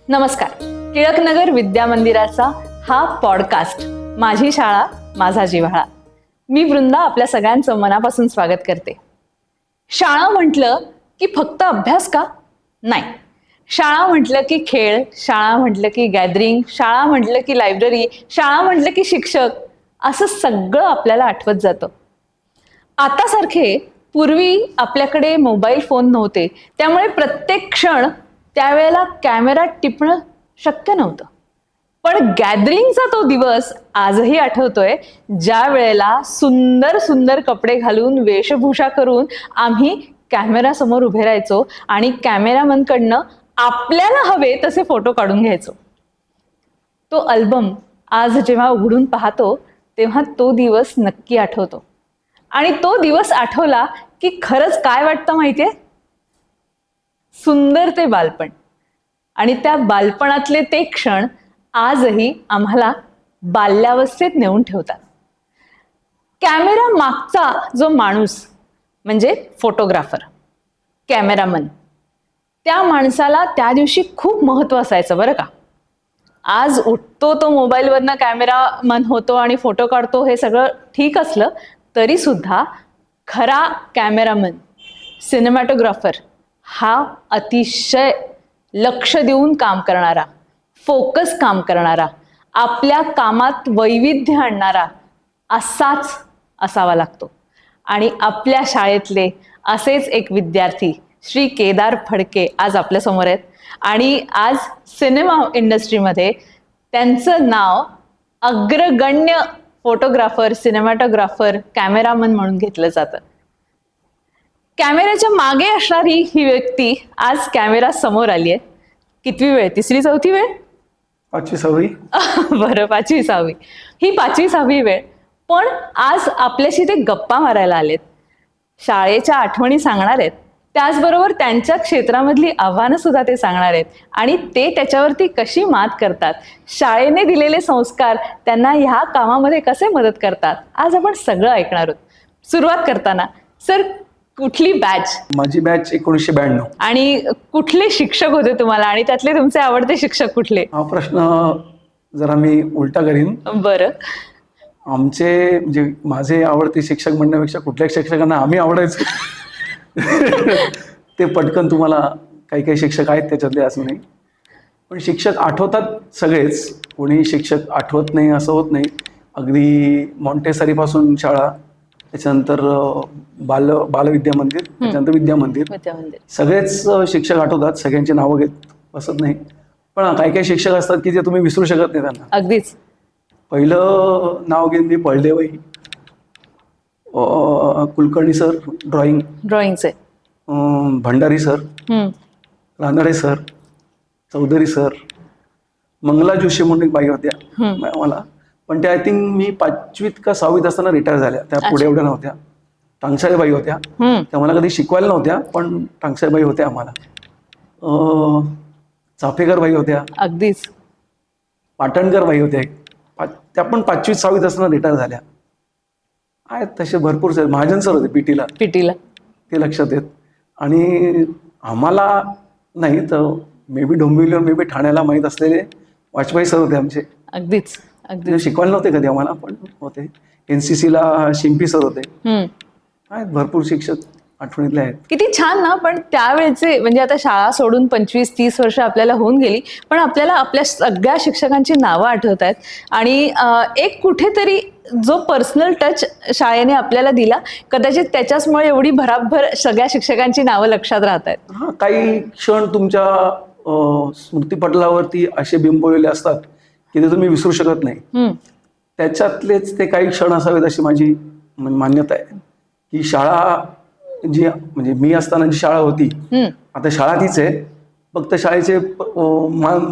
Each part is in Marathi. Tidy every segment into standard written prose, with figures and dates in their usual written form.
नमस्कार. टिळकनगर विद्या मंदिराचा हा पॉडकास्ट माझी शाळा माझा जिव्हाळा. मी वृंदा आपल्या सगळ्यांचं मनापासून स्वागत करते. शाळा म्हटलं की फक्त अभ्यास का? नाही. शाळा म्हटलं की खेळ, शाळा म्हटलं की गॅदरिंग, शाळा म्हटलं की लायब्ररी, शाळा म्हटलं की शिक्षक, असं सगळं आपल्याला आठवत जातं. आता सारखे पूर्वी आपल्याकडे मोबाईल फोन नव्हते, त्यामुळे प्रत्येक क्षण त्यावेळेला कॅमेरा टिपणं शक्य नव्हतं. पण गॅदरिंगचा तो दिवस आजही आठवतोय, ज्या वेळेला सुंदर सुंदर कपडे घालून वेशभूषा करून आम्ही कॅमेरा समोर उभे राहायचो आणि कॅमेरामनकडनं आपल्याला हवे तसे फोटो काढून घ्यायचो. तो अल्बम आज जेव्हा उघडून पाहतो तेव्हा तो दिवस नक्की आठवतो. आणि तो दिवस आठवला की खरंच काय वाटतं माहितीये? सुंदर ते बालपण. आणि त्या बालपणातले ते क्षण आजही आम्हाला बाल्यावस्थेत नेऊन ठेवतात. कॅमेरा मागचा जो माणूस म्हणजे फोटोग्राफर, कॅमेरामन, त्या माणसाला त्या दिवशी खूप महत्त्व असायचं बरं का. आज उठतो तो मोबाईलवरनं कॅमेरामन होतो आणि फोटो काढतो, हे सगळं ठीक असलं तरी सुद्धा खरा कॅमेरामन, सिनेमॅटोग्राफर हा अतिशय लक्ष देऊन काम करणारा, फोकस काम करणारा, आपल्या कामात वैविध्य आणणारा असाच असावा लागतो. आणि आपल्या शाळेतले असेच एक विद्यार्थी श्री केदार फडके आज आपल्यासमोर आहेत. आणि आज सिनेमा इंडस्ट्रीमध्ये त्यांचं नाव अग्रगण्य फोटोग्राफर, सिनेमॅटोग्राफर, कॅमेरामन म्हणून घेतलं जातं. कॅमेऱ्याच्या मागे असणारी ही व्यक्ती आज कॅमेरा समोर आली आहे. कितवी वेळ? तिसरी चौथी वेळ? 5वी 6वी. बरं, 5वी 6वी. ही 5वी 6वी वेळ. पण आज आपल्याशी ते गप्पा मारायला आलेत, शाळेच्या आठवणी सांगणार आहेत, त्याचबरोबर त्यांच्या क्षेत्रामधली आव्हानं सुद्धा ते सांगणार आहेत आणि ते त्याच्यावरती कशी मात करतात, शाळेने दिलेले संस्कार त्यांना ह्या कामामध्ये कसे मदत करतात, आज आपण सगळं ऐकणार आहोत. सुरुवात करताना सर, कुठली बॅच? माझी बॅच 1992. आणि कुठले शिक्षक होते तुम्हाला आणि त्यातले तुमचे आवडते शिक्षक कुठले? हा प्रश्न जरा मी उलटा करीन. बरं. आमचे म्हणजे माझे आवडते शिक्षक म्हणण्यापेक्षा कुठल्या शिक्षकांना आम्ही आवडायचो ते पटकन तुम्हाला काही काही शिक्षक आहेत त्याच्यातले असं नाही. पण शिक्षक आठवतात सगळेच, कोणी शिक्षक आठवत नाही असं होत नाही. अगदी मॉन्टेसरीपासून शाळा, त्याच्यानंतर बालविद्या मंदिर, त्याच्यानंतर विद्या मंदिर, सगळेच शिक्षक आठवतात. सगळ्यांची नावं घेत बसत नाही. पण काही काही शिक्षक असतात की जे तुम्ही विसरू शकत नाही त्यांना. अगदीच. पहिलं नाव घेईन मी पळदेवाई कुलकर्णी सर, ड्रॉइंगचे, Bhandari sir, Ranade sir, Chaudhari sir, Mangala Joshi म्हणून एक बाई होत्या मला, पण त्या आय थिंक मी 5वीत का 6वीत असताना रिटायर झाल्या. त्या पुढे एवढ्या नव्हत्या. टांगसाळे बाई होत्या, त्या मला कधी शिकवायला नव्हत्या पण टांगसाळे बाई होत्या आम्हाला. चाफेकर बाई होत्या, अगदीच. पाटणकर बाई होत्या, त्या पण 5वीत 6वीत असताना रिटायर झाल्या. आहेत तसे भरपूर सर. महाजन सर होते पीटीला, ते लक्षात येत. आणि आम्हाला नाही तर मे बी डोंबिवलीवर, मे बी ठाण्याला माहीत असलेले वाजपेयी सर होते आमचे. अगदीच. शिकवायला नव्हते कधी आम्हाला पण होते. NCCला शिंपी सर होते. आहेत भरपूर शिक्षक आठवणीतले आहेत. किती छान ना. पण त्यावेळेचे म्हणजे आता शाळा सोडून 25-30 वर्ष आपल्याला होऊन गेली, पण आपल्याला आपल्या सगळ्या शिक्षकांची नावं आठवत आहेत. आणि एक कुठेतरी जो पर्सनल टच शाळेने आपल्याला दिला, कदाचित त्याच्याचमुळे एवढी भराभर सगळ्या शिक्षकांची नावं लक्षात राहत आहेत. हा, काही क्षण तुमच्या स्मृतीपटलावरती असे बिंबवलेले असतात की ते तुम्ही विसरू शकत नाही. त्याच्यातलेच ते काही क्षण असावेत अशी माझी मान्यता आहे. की शाळा जी म्हणजे मी असताना जी शाळा होती, आता शाळा तीच आहे, फक्त शाळेचे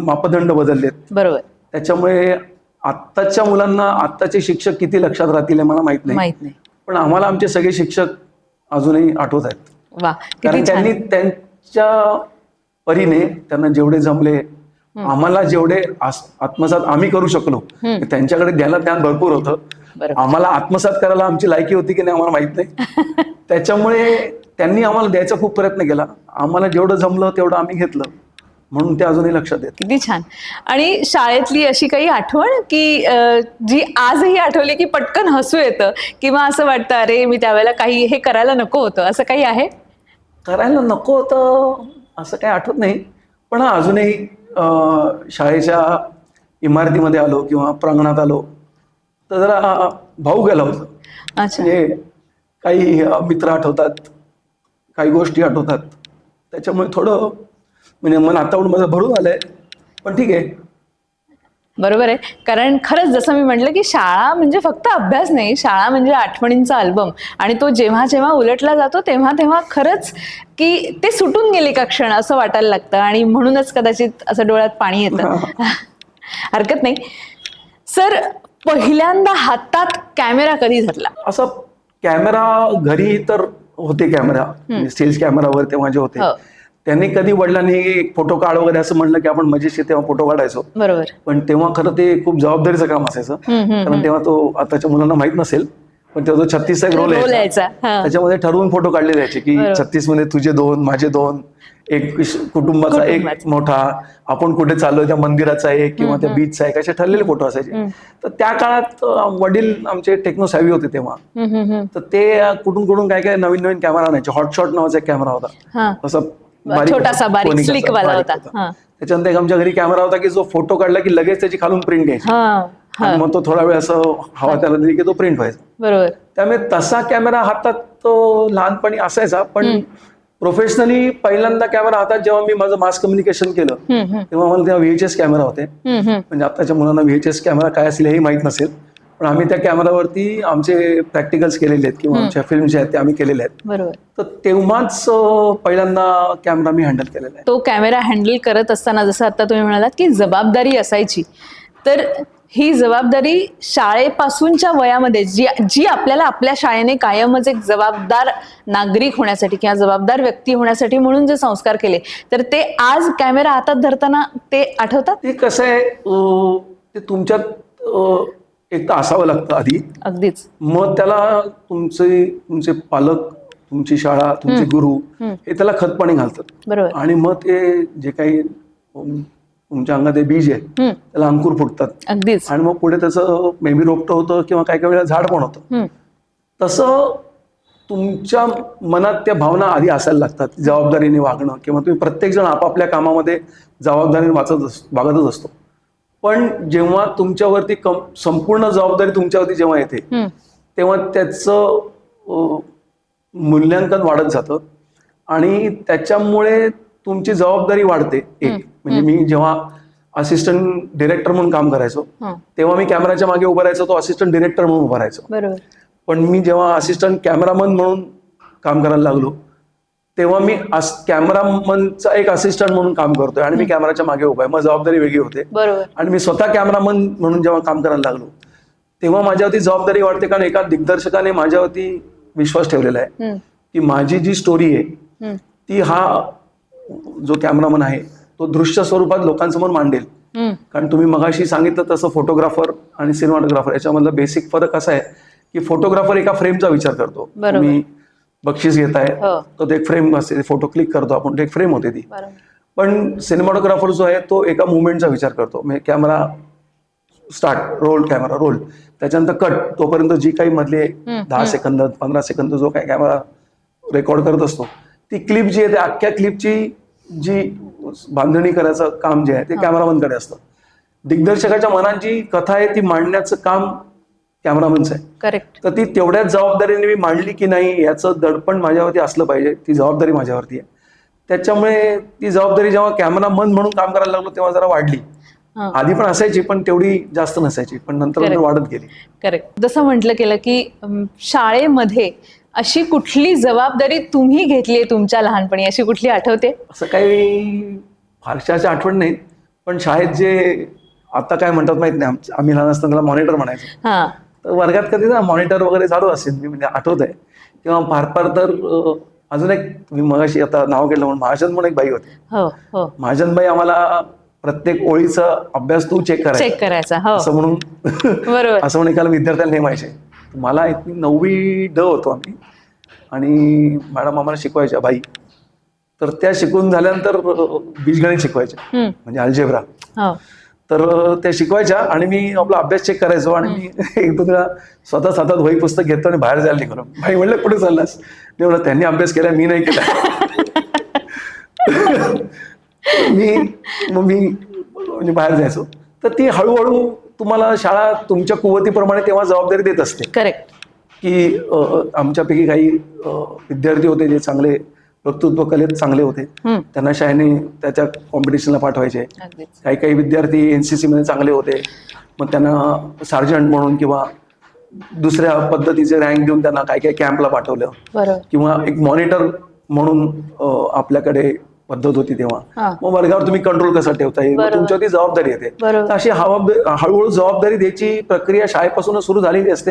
मापदंड बदललेत. बरोबर. त्याच्यामुळे आत्ताच्या मुलांना आत्ताचे शिक्षक किती लक्षात राहतील हे मला माहित नाही. पण आम्हाला आमचे सगळे शिक्षक अजूनही आठवत आहेत. कारण त्यांनी त्यांच्या परीने त्यांना जेवढे जमले, आम्हाला जेवढे आत्मसात आम्ही करू शकलो, त्यांच्याकडे द्यायला ज्ञान भरपूर होतं. आम्हाला आत्मसात करायला आमची लायकी होती की नाही आम्हाला माहित नाही. त्याच्यामुळे त्यांनी आम्हाला द्यायचा खूप प्रयत्न केला. आम्हाला जेवढं जमलं तेवढं आम्ही घेतलं. म्हणून ते अजूनही लक्षात येत. किती छान. आणि शाळेतली अशी काही आठवण की जी आजही आठवली की पटकन हसू येतं किंवा असं वाटतं अरे मी त्यावेळेला काही हे करायला नको होतं, असं काही आहे? करायला नको होतं असं काही आठवत नाही, पण अजूनही शाळेच्या इमारतीमध्ये आलो किंवा प्रांगणात आलो तर जरा भाऊ गेला होता. अच्छा. म्हणजे काही मित्र आठवतात, काही गोष्टी आठवतात, त्याच्यामुळे थोडं म्हणजे मन आतावरून माझं भरून आलंय, पण ठीक आहे. बरोबर आहे. कारण खरंच जसं मी म्हटलं की शाळा म्हणजे फक्त अभ्यास नाही, शाळा म्हणजे आठवणींचा अल्बम. आणि तो जेव्हा जेव्हा उलटला जातो तेव्हा तेव्हा खरंच की ते सुटून गेले का क्षण असं वाटायला लागतं, आणि म्हणूनच कदाचित असं डोळ्यात पाणी येतं. हरकत नाही. सर, पहिल्यांदा हातात कॅमेरा कधी धरला? असं कॅमेरा घरी तर होते, कॅमेरा स्टील्स कॅमेरावर तेव्हा जे होते, त्यांनी कधी वडिलांनी फोटो काढ वगैरे असं म्हणलं की आपण मजेशीर तेव्हा फोटो काढायचो. बरोबर. पण तेव्हा खरं ते खूप जबाबदारीचं काम असायचं, कारण तेव्हा तो आताच्या मुलांना माहित नसेल, पण तेव्हा तो 36चा एक रोल यायचा, त्याच्यामध्ये ठरवून फोटो काढले जायचे की 36 मध्ये तुझे 2, माझे 2, एक कुटुंबाचा एक मोठा, आपण कुठे चाललोय त्या मंदिराचा एक किंवा त्या बीचचा एक, असे ठरलेले फोटो असायचे. तर त्या काळात वडील आमचे टेक्नो सॅव्ही होते तेव्हा, तर ते कुठून कुठून काय काय नवीन नवीन कॅमेरा आणायचे. हॉटशॉट नावाचा एक कॅमेरा होता, असं छोटासा बारीक स्लिक वाला होता. त्याच्यानंतर एक आमच्या घरी कॅमेरा होता की जो फोटो काढला की लगेच त्याची खालून प्रिंट घ्यायची, आणि मग तो थोडा वेळ असं हवा त्याला दिली की तो प्रिंट व्हायचा. बरोबर. त्यामुळे तसा कॅमेरा हातात तो लहानपणी असायचा, पण प्रोफेशनली पहिल्यांदा कॅमेरा हातात जेव्हा मी माझं मास कम्युनिकेशन केलं तेव्हा मला तेव्हा VHS कॅमेरा होते. म्हणजे आताच्या मुलांना VHS कॅमेरा काय असेल हेही माहित नसेल, पण आम्ही त्या कॅमेरावरती आमचे प्रॅक्टिकल्स केलेले आहेत किंवा आमच्या फिल्म जे आहेत ते आम्ही केलेले आहेत. बरोबर. तर तेव्हाच पहिल्यांदा कॅमेरा मी हँडल केलेला आहे. तो कॅमेरा हँडल करत असताना जसं आता तुम्ही म्हणालात की जबाबदारी असायची, तर ही जबाबदारी शाळेपासूनच्या वयामध्ये जी आपल्याला आपल्या शाळेने कायमच एक जबाबदार नागरिक होण्यासाठी किंवा जबाबदार व्यक्ती होण्यासाठी म्हणून जे संस्कार केले, तर ते आज कॅमेरा हातात धरताना ते आठवतात? ते कसं आहे, ते तुमच्यात एक तर असावं लागतं आधी. अगदीच. मग त्याला तुमचे पालक, तुमची शाळा, तुमचे गुरु हे त्याला खतपाणी घालतात. बरोबर. आणि मग ते जे काही तुमच्या अंगात ते बीज आहे त्याला अंकुर फुटतात. अगदीच. आणि मग पुढे त्याचं मेबी रोपटं होतं किंवा काही काही वेळा झाड पण होतं. तसं तुमच्या मनात त्या भावना आधी असायला लागतात, जबाबदारीने वागणं, किंवा तुम्ही प्रत्येक जण आपापल्या कामामध्ये जबाबदारीने वागतच असतो. पण जेव्हा तुमच्यावरती संपूर्ण जबाबदारी तुमच्यावरती जेव्हा येते तेव्हा त्याचं मूल्यांकन वाढत जातं आणि त्याच्यामुळे तुमची जबाबदारी वाढते. एक म्हणजे मी जेव्हा असिस्टंट डिरेक्टर म्हणून काम करायचो तेव्हा मी कॅमेराच्या मागे उभं राहायचो, तो असिस्टंट डिरेक्टर म्हणून उभा राहायचो. बरोबर. पण मी जेव्हा असिस्टंट कॅमेरामन म्हणून काम करायला लागलो तेव्हा मी कॅमेरामनचा एक असिस्टंट म्हणून काम करतोय आणि मी कॅमेराच्या मागे उभा आहे, मग जबाबदारी वेगळी होते. बरोबर. आणि मी स्वतः कॅमेरामन म्हणून जेव्हा काम करायला लागलो तेव्हा माझ्यावरती जबाबदारी वाढते, कारण एका दिग्दर्शकाने माझ्यावरती विश्वास ठेवलेला आहे की माझी जी स्टोरी आहे ती हा जो कॅमेरामन आहे तो दृश्य स्वरूपात लोकांसमोर मांडेल. कारण तुम्ही मगाशी सांगितलं तसं फोटोग्राफर आणि सिनेमॅटोग्राफर याच्यामधला बेसिक फरक असा आहे की फोटोग्राफर एका फ्रेमचा विचार करतो. तुम्ही बक्षीस घेताय तर एक फ्रेम असते, फोटो क्लिक करतो आपण, एक फ्रेम होते ती. पण सिनेमॅटोग्राफर जो आहे तो एका मुवमेंटचा विचार करतो. म्हणजे camera start, roll, camera roll, त्याच्यानंतर कट, तोपर्यंत जी काही मधले 10 सेकंद 15 सेकंद जो काही कॅमेरा रेकॉर्ड करत असतो ती क्लिप जी आहे त्या अख्ख्या क्लिपची जी बांधणी करायचं काम जे आहे ते कॅमेरामनकडे असतं. दिग्दर्शकाच्या मनात जी कथा आहे ती मांडण्याचं काम कॅमेरामनचं आहे. करेक्ट. तर ती तेवढ्याच जबाबदारीने मी मांडली की नाही याचं दडपण माझ्यावरती असलं पाहिजे, ती जबाबदारी माझ्यावरती आहे. त्याच्यामुळे ती जबाबदारी जेव्हा कॅमेरामन म्हणून काम करायला लागलो तेव्हा जरा वाढली. आधी पण असायची पण तेवढी जास्त नसायची, पण नंतर वाढत गेली. करेक्ट. जसं म्हटलं गेलं की शाळेमध्ये अशी कुठली जबाबदारी तुम्ही घेतली तुमच्या लहानपणी, अशी कुठली आठवते? असं काही फारशाची आठवण नाही, पण शाळेत जे आता काय म्हणतात माहित नाही, आम्ही लहान असताना त्याला मॉनिटर म्हणायचो. तर वर्गात कधी ना मॉनिटर वगैरे चालू असेल, मी म्हणजे आठवत आहे. किंवा फार तर अजून एक तुम्ही मगाशी आता नाव घेतलं म्हणून महाजन म्हणून एक बाई होती. महाजन बाई आम्हाला प्रत्येक ओळीचा अभ्यास तू चेक करायचा असं म्हणून असं म्हणून एकाला विद्यार्थ्याला नेमायचे. मला 9वी ड होतो आम्ही आणि मॅडम आम्हाला शिकवायच्या बाई. तर त्या शिकून झाल्यानंतर बीजगणित शिकवायच्या, म्हणजे अल्जेब्रा. तर त्या शिकवायच्या आणि मी आपला अभ्यास चेक करायचो आणि मी एक दोनदा स्वतः हातात वही पुस्तक घेतो आणि बाहेर जायला निघालो. भाई म्हणलं कुठे चाललास? मी म्हणलं त्यांनी अभ्यास केला, मी नाही केला. मी म्हणजे बाहेर जायचो. तर ती हळूहळू तुम्हाला शाळा तुमच्या कुवतीप्रमाणे तेव्हा जबाबदारी देत असते. करेक्ट. की आमच्यापैकी काही विद्यार्थी होते जे चांगले वक्तृत्व कलेत चांगले होते, त्यांना शाळेने त्याच्या कॉम्पिटिशनला पाठवायचे. काही काही विद्यार्थी एनसीसी मध्ये चांगले होते, मग त्यांना सार्जंट म्हणून किंवा दुसऱ्या पद्धतीचे रँक देऊन त्यांना काही काही कॅम्पला पाठवलं. किंवा एक मॉनिटर म्हणून आपल्याकडे पद्धत होती तेव्हा. मग वर्गावर तुम्ही कंट्रोल कसा ठेवता येईल, तुमच्यावर ती जबाबदारी येते. तर अशी हळूहळू जबाबदारी द्यायची प्रक्रिया शाळेपासूनच सुरू झालेली असते.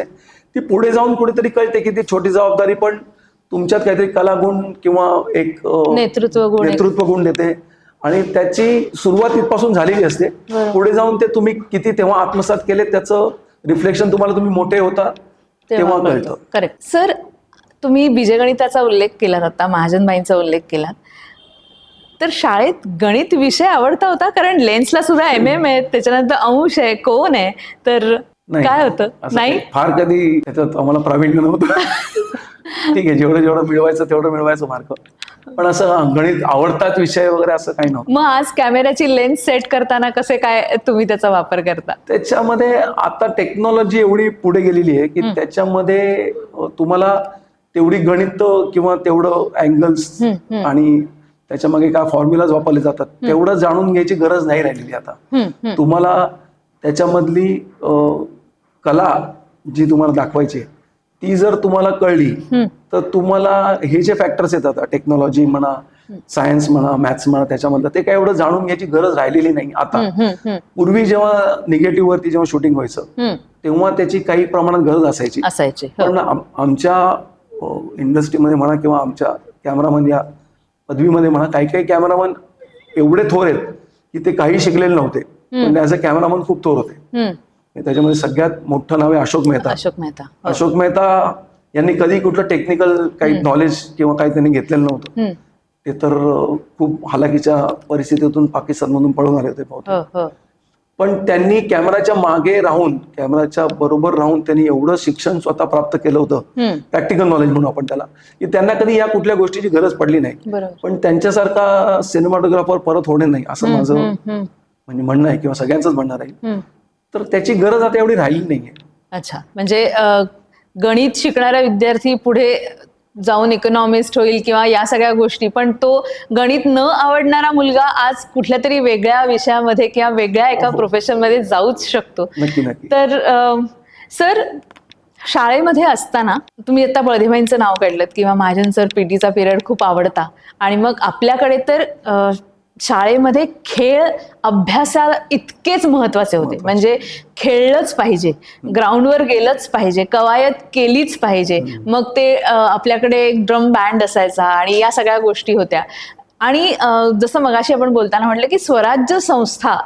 ती पुढे जाऊन कुठेतरी कळते की ती छोटी जबाबदारी पण तुमच्यात काहीतरी कलागुण किंवा एक नेतृत्व गुण देते आणि त्याची सुरुवात इथपासून झालेली असते. पुढे जाऊन ते तुम्ही किती तेव्हा आत्मसात केले त्याचं रिफ्लेक्शन तुम्हाला तुम्ही मोठे होता तेव्हा कळतं. करेक्ट. सर, तुम्ही बीजगणिताचा उल्लेख केलात, आता महाजनबाईंचा उल्लेख केलात, तर शाळेत गणित विषय आवडता होता? कारण लेन्सला सुद्धा MM आहे, त्याच्यानंतर अंश आहे, कोन आहे, तर काय होतं? नाही, फार कधी त्याच्यात आम्हाला प्रावीण्य नव्हतं. ठीक आहे, जेवढं मिळवायचं तेवढं मिळवायचं मार्क, पण असं गणित आवडतात विषय वगैरे असं काही नव्हतं. मग आज कॅमेऱ्याची लेन्स सेट करताना कसे काय तुम्ही त्याचा वापर करता? त्याच्यामध्ये आता टेक्नॉलॉजी एवढी पुढे गेलेली आहे की त्याच्यामध्ये तुम्हाला तेवढी गणित किंवा तेवढं अँगल्स आणि त्याच्यामागे काय फॉर्म्युलाज वापरले जातात तेवढं जाणून घ्यायची गरज नाही राहिलेली आता. तुम्हाला त्याच्यामधली कला जी तुम्हाला दाखवायची ती जर तुम्हाला कळली तर तुम्हाला हे जे फॅक्टर्स येतात, टेक्नॉलॉजी म्हणा, सायन्स म्हणा, मॅथ्स म्हणा, त्याच्यामधलं ते काय एवढं जाणून घ्यायची गरज राहिलेली नाही आता. पूर्वी जेव्हा निगेटिव्ह वरती जेव्हा शूटिंग व्हायचं तेव्हा त्याची काही प्रमाणात गरज असायची. पण आमच्या इंडस्ट्रीमध्ये म्हणा किंवा आमच्या कॅमेरामन या पदवीमध्ये म्हणा, काही काही कॅमेरामन एवढे थोर आहेत की ते काही शिकलेले नव्हते, पण ॲज अ कॅमेरामन खूप थोर होते. त्याच्यामध्ये सगळ्यात मोठं नाव आहे अशोक मेहता. अशोक मेहता यांनी कधी कुठलं टेक्निकल काही नॉलेज किंवा काही त्यांनी घेतलेलं नव्हतं. ते तर खूप हालाकीच्या परिस्थितीतून पाकिस्तानमधून पळून आले होते. पण त्यांनी कॅमेराच्या मागे राहून, कॅमेराच्या बरोबर राहून त्यांनी एवढं शिक्षण स्वतः प्राप्त केलं होतं, प्रॅक्टिकल नॉलेज म्हणून आपण त्याला, की त्यांना कधी या कुठल्या गोष्टीची गरज पडली नाही. पण त्यांच्यासारखा सिनेमॅटोग्राफर परत होणे नाही असं माझं म्हणजे म्हणणं आहे किंवा सगळ्यांचंच म्हणणं राहील. तर त्याची गरज आता एवढी राहिली नाहीये. अच्छा, म्हणजे गणित शिकणारा विद्यार्थी पुढे जाऊन इकॉनॉमिस्ट होईल किंवा या सगळ्या गोष्टी, पण तो गणित न आवडणारा मुलगा आज कुठल्या तरी वेगळ्या विषयामध्ये किंवा वेगळ्या एका प्रोफेशनमध्ये जाऊच शकतो. तर सर, शाळेमध्ये असताना तुम्ही आता बळदेवाईंचं नाव काढलं किंवा महाजन सर पीटीचा पिरियड खूप आवडता, आणि मग आपल्याकडे तर शाळेमध्ये खेळ अभ्यासा इतकेच महत्वाचे होते. म्हणजे खेळलंच पाहिजे, ग्राउंडवर गेलंच पाहिजे, कवायत केलीच पाहिजे. मग ते आपल्याकडे एक ड्रम बँड असायचा आणि या सगळ्या गोष्टी होत्या. आणि जसं मगाशी आपण बोलताना म्हटलं की स्वराज्य संस्था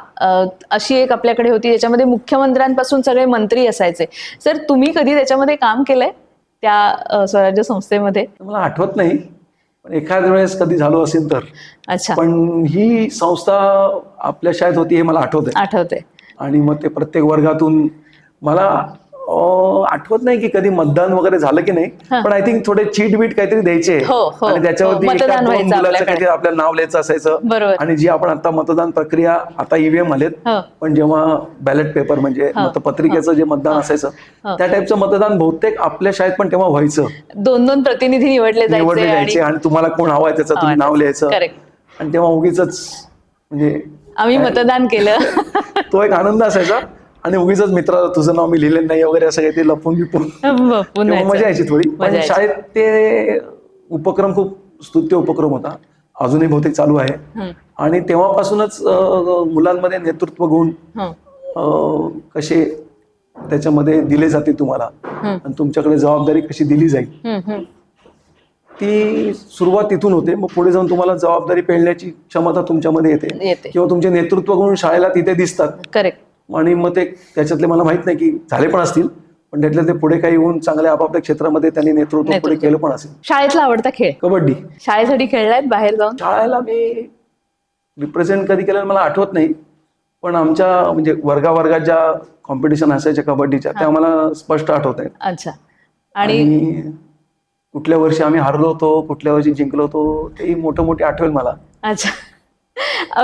अशी एक आपल्याकडे होती, ज्याच्यामध्ये मुख्यमंत्र्यांपासून सगळे मंत्री असायचे. सर, तुम्ही कधी त्याच्यामध्ये काम केलंय त्या स्वराज्य संस्थेमध्ये? मला आठवत नाही, एखाद्या वेळेस कधी झालो असेल तर. अच्छा. पण ही संस्था आपल्या शाळेत होती हे मला आठवते. आणि मग ते प्रत्येक वर्गातून मला आठवत नाही की कधी मतदान वगैरे झालं की नाही, पण आय थिंक थोडे चीट बीट काहीतरी द्यायचे आणि त्याच्यावरती काहीतरी आपलं नाव लिहायचं असायचं. आणि जी आपण आता मतदान प्रक्रिया, आता ईव्हीएम आलेत, पण जेव्हा बॅलेट पेपर म्हणजे मतपत्रिकेचं जे मतदान असायचं त्या टाईपचं मतदान बहुतेक आपल्या शाळेत पण तेव्हा व्हायचं. 2-2 प्रतिनिधी निवडले जायचे आणि तुम्हाला कोण हवाय त्याचं तुम्ही नाव लिहायचं. आणि तेव्हा उगीच म्हणजे आम्ही मतदान केलं, तो एक आनंद असायचा. आणि उगीच मित्र तुझं नाव मी लिहिलेलं नाही वगैरे असं काही ते लपून बिपून मजा यायची थोडी. पण शाळेत ते उपक्रम खूप स्तुत्य उपक्रम होता, अजूनही बहुतेक चालू आहे. आणि तेव्हापासूनच मुलांमध्ये नेतृत्व गुण कसे त्याच्यामध्ये दिले जाते तुम्हाला आणि तुमच्याकडे जबाबदारी कशी दिली जाईल ती सुरुवात तिथून होते. मग पुढे जाऊन तुम्हाला जबाबदारी पेलण्याची क्षमता तुमच्यामध्ये येते किंवा तुमचे नेतृत्व गुण शाळेला तिथे दिसतात. करेक्ट. आणि मग ते त्याच्यातले मला माहित नाही की झाले पण असतील, पण त्यातल्या ते पुढे काही येऊन चांगल्या आपापल्या क्षेत्रामध्ये त्यांनी नेतृत्व पुढे केलं पण असेल. शाळेतला आवडता खेळ? कबड्डी. शाळेसाठी खेळलायत बाहेर जाऊन? शाळेला मी रिप्रेझेंट कधी केलं मला आठवत नाही, पण आमच्या म्हणजे वर्गावर्गात ज्या कॉम्पिटिशन असायच्या कबड्डीच्या त्या मला स्पष्ट आठवत आहेत. अच्छा. आणि कुठल्या वर्षी आम्ही हारलो होतो, कुठल्या वर्षी जिंकलो होतो, तेही मोठे आठवेल मला. अच्छा.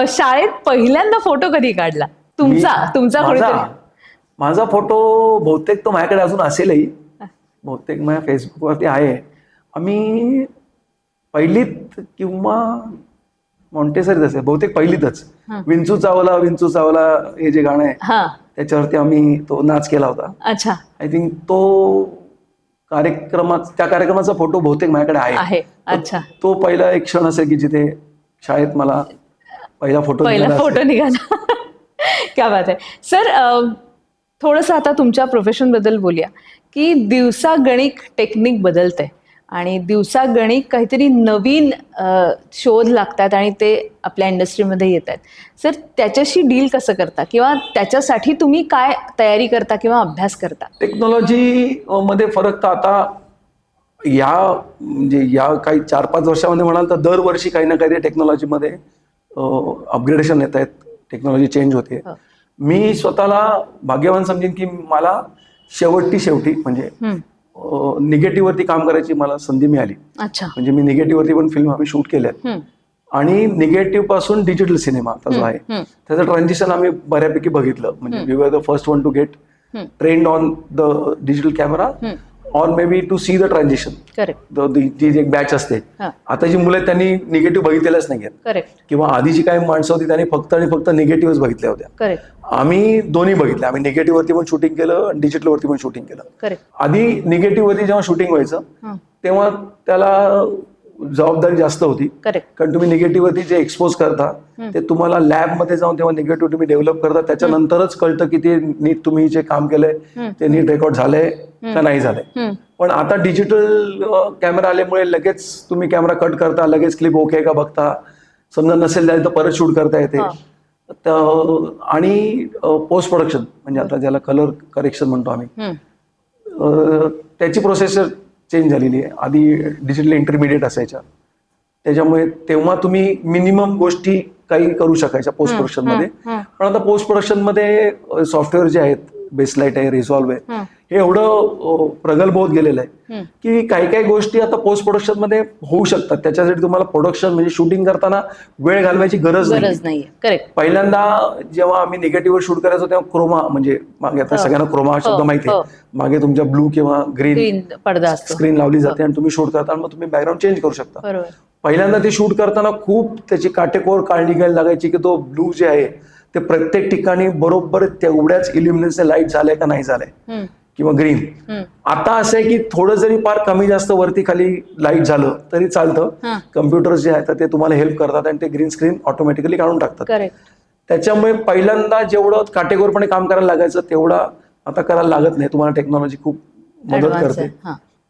शाळेत पहिल्यांदा फोटो कधी काढला तुमचा? माझा फोटो बहुतेक तो माझ्याकडे अजून असेलही, बहुतेक माझ्या फेसबुकवरती आहे. आम्ही पहिलीत किंवा मॉन्टेसरीत असेल, बहुतेक पहिलीतच विंचू चावला हे जे गाणं आहे त्याच्यावरती आम्ही तो नाच केला होता. अच्छा. आय थिंक त्या कार्यक्रमाचा फोटो बहुतेक माझ्याकडे आहे. अच्छा. तो पहिला एक क्षण असेल की जिथे शाळेत मला पहिला फोटो निघाला. क्या बात आहे सर. थोडंसं आता तुमच्या प्रोफेशन बद्दल बोलूया की दिवसागणिक टेक्निक बदलते आणि दिवसागणिक काहीतरी नवीन शोध लागतात आणि ते आपल्या इंडस्ट्रीमध्ये येत आहेत. सर, त्याच्याशी डील कसं करता किंवा त्याच्यासाठी तुम्ही काय तयारी करता किंवा अभ्यास करता? टेक्नॉलॉजी मध्ये फरक तर आता या काही 4-5 वर्षामध्ये म्हणाल तर दरवर्षी काही ना काही टेक्नॉलॉजीमध्ये अपग्रेडेशन येत आहेत, टेक्नॉलॉजी चेंज होते. मी स्वतःला भाग्यवान समजेन की मला शेवटी म्हणजे निगेटिव्ह वरती काम करायची मला संधी मिळाली. अच्छा. म्हणजे मी निगेटिव्ह वरती पण फिल्म आम्ही शूट केल्यात आणि निगेटिव्ह पासून डिजिटल सिनेमा जो आहे त्याचं ट्रान्झिशन आम्ही बऱ्यापैकी बघितलं. म्हणजे we were the first one to get trained on the digital camera or maybe to see the transition. जी एक बॅच असते, आता जी मुलं आहेत त्यांनी निगेटिव्ह बघितलेल्याच नाहीयेत किंवा आधीची काही माणसं होती त्यांनी फक्त आणि फक्त निगेटिव्हच बघितल्या होत्या. आम्ही दोन्ही बघितले. आम्ही निगेटिव्ह वरती पण शूटिंग केलं आणि डिजिटल वरती पण शूटिंग केलं. आधी निगेटिव्ह वरती जेव्हा शूटिंग व्हायचं तेव्हा त्याला जबाबदारी जास्त होती, कारण तुम्ही निगेटिव्ह वरती जे एक्सपोज करता ते तुम्हाला लॅबमध्ये जाऊन तेव्हा निगेटिव्ह तुम्ही डेव्हलप करता, त्याच्यानंतरच कळतं की ते नीट तुम्ही जे काम केलंय ते नीट रेकॉर्ड झालंय का नाही झालंय. पण आता डिजिटल कॅमेरा आल्यामुळे लगेच तुम्ही कॅमेरा कट करता, लगेच क्लिप ओके का बघता, समजा नसेल झाली तर परत शूट करता येते. आणि पोस्ट प्रोडक्शन म्हणजे आता ज्याला कलर करेक्शन म्हणतो आम्ही, त्याची प्रोसेस चेंज झालेली आहे. आधी डिजिटल इंटरमिडिएट असायच्या, त्याच्यामुळे तेव्हा तुम्ही मिनिमम गोष्टी काही करू शकायच्या पोस्ट प्रोडक्शन मध्ये. पण आता पोस्ट प्रोडक्शन मध्ये सॉफ्टवेअर जे आहेत, बेसलाइट आहे, रिझॉल्व्ह आहे, हे एवढं प्रगल्भ होत गेलेलं आहे की काही गोष्टी आता पोस्ट प्रोडक्शन मध्ये होऊ शकतात. त्याच्यासाठी तुम्हाला प्रोडक्शन म्हणजे शूटिंग करताना वेळ घालवायची गरज नाही. पहिल्यांदा जेव्हा आम्ही निगेटिव्ह शूट करायचो तेव्हा क्रोमा म्हणजे मागे आता सगळ्यांना क्रोमा शब्द माहिती आहे, मागे तुमच्या ब्लू किंवा ग्रीन पडदा स्क्रीन लावली जाते आणि तुम्ही शूट करता, मग तुम्ही बॅकग्राऊंड चेंज करू शकता. पहिल्यांदा ते शूट करताना खूप त्याची काटेकोर काळजी घ्यायला लागायची की तो ब्लू जे आहे ते प्रत्येक ठिकाणी बरोबर तेवढ्याच इल्युमिनेशनचे लाईट झालंय का नाही झालंय किंवा ग्रीन. आता असं आहे की थोडं जरी फार कमी जास्त वरती खाली लाईट झालं तरी चालतं. कम्प्युटर्स जे आहेत ते तुम्हाला हेल्प करतात आणि ते ग्रीन स्क्रीन ऑटोमॅटिकली काढून टाकतात. त्याच्यामुळे पहिल्यांदा जेवढं काटेकोरपणे काम करायला लागायचं तेवढा आता करायला लागत नाही. तुम्हाला टेक्नॉलॉजी खूप मदत करते.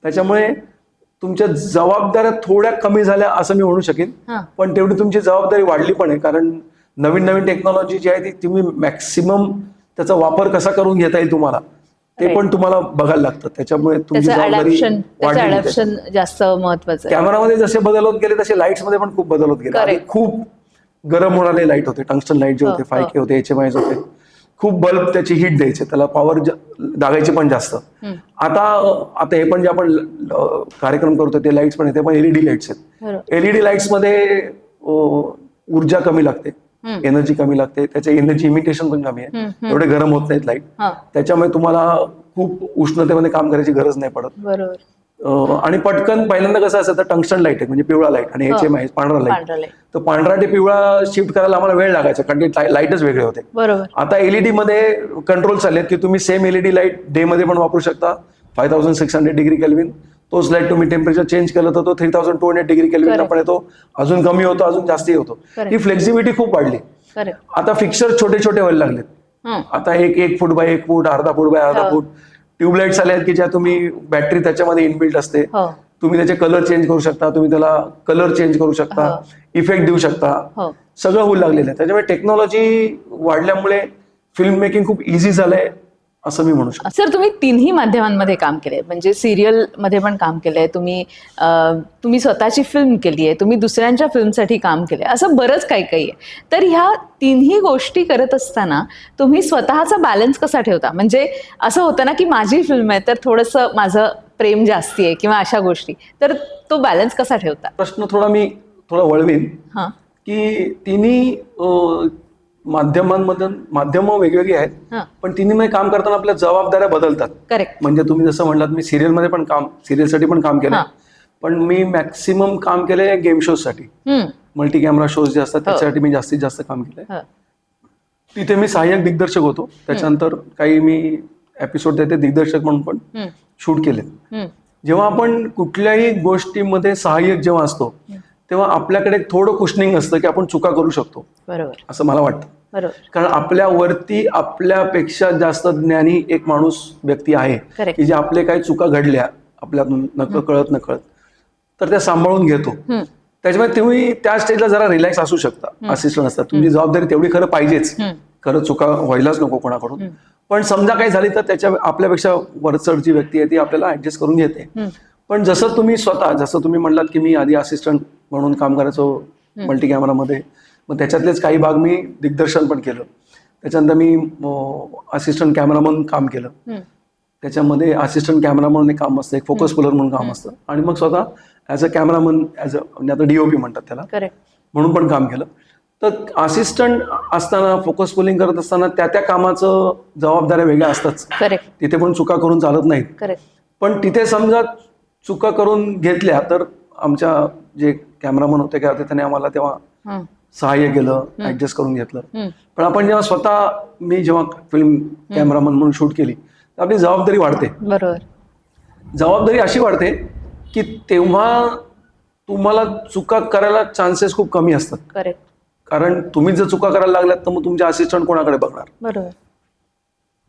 त्याच्यामुळे तुमच्या जबाबदाऱ्या थोड्या कमी झाल्या असं मी म्हणू शकेन, पण तेवढी तुमची जबाबदारी वाढली पण आहे. कारण नवीन टेक्नॉलॉजी जी आहे ती तुम्ही मॅक्सिमम त्याचा वापर कसा करून घेता येईल तुम्हाला ते पण तुम्हाला बघायला लागतं. त्याच्यामुळे तुमची जबाबदारी जास्त महत्वाचं. कॅमेरामध्ये जसे बदल होत गेले तसे लाईट्स मध्ये पण खूप बदल होत गेले. खूप गरम होणारे लाईट होते, टंगस्टन लाईट जे होते, 5K होते, HMI होते, खूप बल्ब त्याची हीट द्यायचे, त्याला पॉवर लागायची पण जास्त. आता हे पण जे आपण कार्यक्रम करतो ते लाईट्स पण येते, पण LED लाईट्स आहेत. LED लाईट्स मध्ये ऊर्जा कमी लागते, एनर्जी कमी लागते, त्याचे एनर्जी इमिटेशन पण कमी आहे, एवढे गरम होत नाहीत लाईट. त्याच्यामुळे तुम्हाला खूप उष्णतेमध्ये काम करायची गरज नाही पडत. आणि पटकन पहिल्यांदा कसं असायचं, टंगस्टन लाईट आहे म्हणजे पिवळा लाईट आणि HMI पांढरा लाईट, तर पांढरा ते पिवळा शिफ्ट करायला आम्हाला वेळ लागायचा कारण की लाईटच वेगळे होते. आता LED मध्ये कंट्रोल चाललेत की तुम्ही सेम LED लाईट डे मध्ये पण वापरू शकता, 5600 डिग्री केल्विन. तोच लाईट तुम्ही टेम्परेचर चेंज केलं तर तो 3200 डिग्री केल्विन पण येतो, अजून कमी होतो, अजून जास्ती होतो. ही फ्लेक्झिबिलिटी खूप वाढली. आता फिक्सर छोटे व्हायला लागलेत. आता 1 फूट बाय 1 फूट, अर्धा फूट बाय अर्धा फूट ट्यूबलाईट्स आल्या आहेत की ज्या तुम्ही बॅटरी त्याच्यामध्ये इनबिल्ट असते, तुम्ही त्याचे कलर चेंज करू शकता, तुम्ही त्याला कलर चेंज करू शकता, इफेक्ट देऊ शकता, सगळं होऊ लागलेलं आहे. त्याच्यामुळे टेक्नॉलॉजी वाढल्यामुळे फिल्म मेकिंग खूप इझी झालंय असं मी म्हणू शकतो. सर, तुम्ही तिन्ही माध्यमांमध्ये काम केलंय, म्हणजे सिरियल मध्ये पण काम केलंय, तुम्ही स्वतःची फिल्म केली आहे, तुम्ही दुसऱ्यांच्या फिल्मसाठी काम केलंय, असं बरंच काही काही आहे. तर ह्या तिन्ही गोष्टी करत असताना तुम्ही स्वतःचा बॅलन्स कसा ठेवता? म्हणजे असं होतं ना की माझी फिल्म आहे तर थोडंसं माझं प्रेम जास्ती आहे किंवा अशा गोष्टी, तर तो बॅलन्स कसा ठेवता? प्रश्न थोडा वळवीन की तिन्ही माध्यमं वेगवेगळी आहेत, पण तिन्हीमध्ये काम करताना आपल्या जबाबदाऱ्या बदलतात. करेक्ट. म्हणजे तुम्ही जसं म्हणलात, मी सिरियलसाठी पण काम केलं, पण मी मॅक्सिमम काम केलंय गेम शोजसाठी. मल्टी कॅमेरा शोज जे असतात त्याच्यासाठी मी जास्तीत जास्त काम केलंय. तिथे मी सहाय्यक दिग्दर्शक होतो, त्याच्यानंतर काही मी एपिसोड तिथे दिग्दर्शक म्हणून पण शूट केले. जेव्हा आपण कुठल्याही गोष्टीमध्ये सहाय्यक जेव्हा असतो तेव्हा आपल्याकडे थोडं कुशनिंग असतं की आपण चुका करू शकतो. बरोबर. असं मला वाटतं. बरोबर. कारण आपल्यावरती आपल्यापेक्षा जास्त ज्ञानी एक व्यक्ती आहे की जे आपले काही चुका घडल्या आपल्यातून कळत तर त्या सांभाळून घेतो. त्याच्यामुळे तुम्ही त्या स्टेजला जरा रिलॅक्स असू शकता. असिस्टंट असतात, तुमची जबाबदारी तेवढी खरं पाहिजेच, खरं चुका व्हायलाच नको कोणाकडून. पण समजा काही झाली तर आपल्यापेक्षा वरचढ जी व्यक्ती आहे ती आपल्याला ऍडजस्ट करून घेते. पण जसं तुम्ही म्हणलात की मी आधी असिस्टंट म्हणून काम करायचो मल्टी कॅमेरामध्ये, मग त्याच्यातलेच काही भाग मी दिग्दर्शन पण केलं. त्याच्यानंतर मी असिस्टंट कॅमेरा म्हणून काम केलं. त्याच्यामध्ये असिस्टंट कॅमेरा म्हणून एक काम असतं, एक फोकस पुलर म्हणून काम असतं, आणि मग स्वतः ॲज अ कॅमेरामन म्हणजे आता DOP म्हणतात त्याला, म्हणून पण काम केलं. तर असिस्टंट असताना फोकस पुलिंग करत असताना त्या कामाचं जबाबदाऱ्या वेगळ्या असतात. तिथे पण चुका करून चालत नाहीत. पण तिथे समजा चुका करून घेतल्या तर आमच्या जे कॅमेरामन होते काय होते त्याने आम्हाला तेव्हा सहाय्य केलं, ऍडजस्ट करून घेतलं. पण आपण मी जेव्हा फिल्म कॅमेरामन म्हणून शूट केली तर आपली जबाबदारी वाढते. बरोबर. जबाबदारी अशी वाढते की तेव्हा तुम्हाला चुका करायला चान्सेस खूप कमी असतात. कारण तुम्ही जर चुका करायला लागल्यात तर मग तुमचे असिस्टंट कोणाकडे बघणार. बरोबर.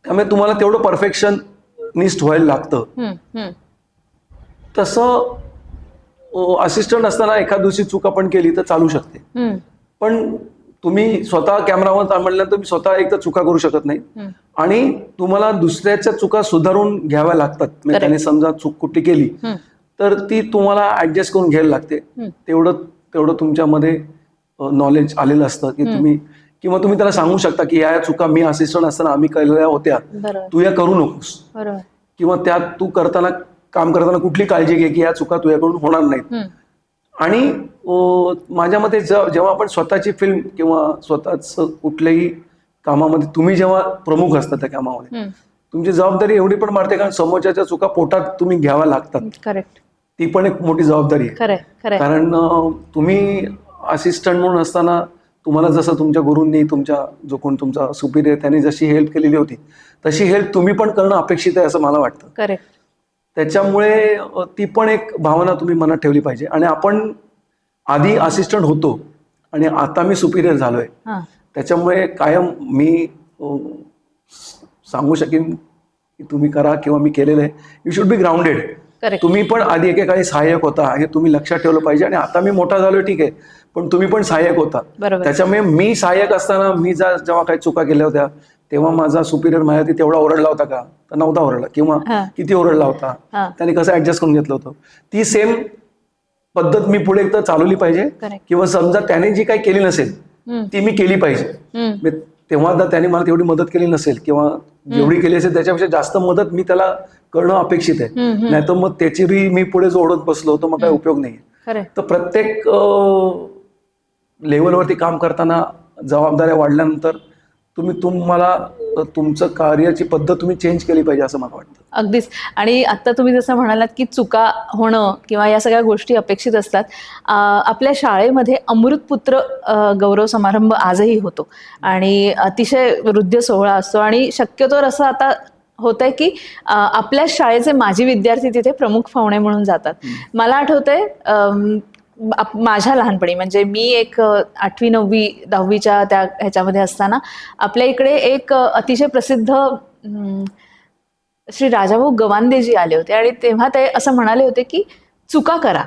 त्यामुळे तुम्हाला तेवढं परफेक्शनिस्ट व्हायला लागतं. तसं असिस्टंट असताना एखाद दिवशी चूक आपण केली तर चालू शकते. पण तुम्ही स्वतः कॅमेरावर म्हणलं तर मी स्वतः एक तर चुका करू शकत नाही, आणि तुम्हाला दुसऱ्याच्या चुका सुधारून घ्याव्या लागतात. त्याने समजा चूक कुठली केली तर ती तुम्हाला ऍडजस्ट करून घ्यायला लागते. तेवढं तुमच्यामध्ये नॉलेज आलेलं असतं की किंवा तुम्ही त्याला सांगू शकता की या चुका मी असिस्टंट असताना आम्ही केलेल्या होत्या, तू या करू नकोस. किंवा त्यात तू काम करताना कुठली काळजी घे की या चुका तुझ्याकडून होणार नाहीत. आणि माझ्या मते जेव्हा आपण स्वतःची फिल्म किंवा स्वतःच कुठल्याही कामामध्ये तुम्ही जेव्हा प्रमुख असता त्या कामामध्ये तुमची जबाबदारी एवढी पण वाढते, कारण समोरच्या चुका पोटात तुम्ही घ्याव्या लागतात. करेक्ट. ती पण एक मोठी जबाबदारी आहे. कारण तुम्ही असिस्टंट म्हणून असताना तुम्हाला जसं तुमच्या गुरूंनी जो कोण तुमचा सुपिरियर त्याने जशी हेल्प केलेली होती तशी हेल्प तुम्ही पण करणं अपेक्षित आहे असं मला वाटतं. करेक्ट. त्याच्यामुळे ती पण एक भावना तुम्ही मनात ठेवली पाहिजे. आणि आपण आधी असिस्टंट होतो आणि आता मी सुपिरियर झालोय, त्याच्यामुळे कायम मी सांगू शकेन की तुम्ही करा किंवा मी केलेलं आहे. You should be grounded. तुम्ही पण आधी एकेकाळी सहाय्यक होता हे तुम्ही लक्षात ठेवलं पाहिजे. आणि आता मी मोठा झालोय ठीक आहे, पण तुम्ही पण सहाय्यक होता. त्याच्यामुळे मी सहाय्यक असताना मी जेव्हा काही चुका केल्या होत्या तेव्हा माझा सुपिरियर माझ्या तेवढा ओरडला होता का, तर नव्हता ओरडला, किंवा किती ओरडला होता, त्याने कसं ऍडजस्ट करून घेतलं होतं. ती सेम पद्धत मी पुढे एकदा चालवली पाहिजे. किंवा समजा त्याने जी काही केली नसेल ती मी केली पाहिजे. तेव्हा त्याने मला तेवढी मदत केली नसेल किंवा जेवढी केली असेल त्याच्यापेक्षा जास्त मदत मी त्याला करणं अपेक्षित आहे. नाही तर मग त्याची मी पुढे जोडत बसलो तर मग काही उपयोग नाहीये. तर प्रत्येक लेवलवरती काम करताना जबाबदाऱ्या वाढल्यानंतर तुम्हाला तुमचं कार्याची पद्धत तुम्ही चेंज केली पाहिजे असं मला वाटतं. अगदीच. आणि आता तुम्ही जसं म्हणालात की चुका होणं किंवा या सगळ्या गोष्टी अपेक्षित असतात. आपल्या शाळेमध्ये अमृतपुत्र गौरव समारंभ आजही होतो आणि अतिशय वृद्ध सोहळा असतो. आणि शक्यतोवर असं आता होतंय की आपल्या शाळेचे माजी विद्यार्थी तिथे प्रमुख पाहुणे म्हणून जातात. मला आठवतंय माझ्या लहानपणी, म्हणजे मी एक 8वी 9वी 10वीच्या त्या ह्याच्यामध्ये असताना आपल्या इकडे एक अतिशय प्रसिद्ध श्री राजाभाऊ गवांदेजी आले होते. आणि तेव्हा ते असं म्हणाले होते की चुका करा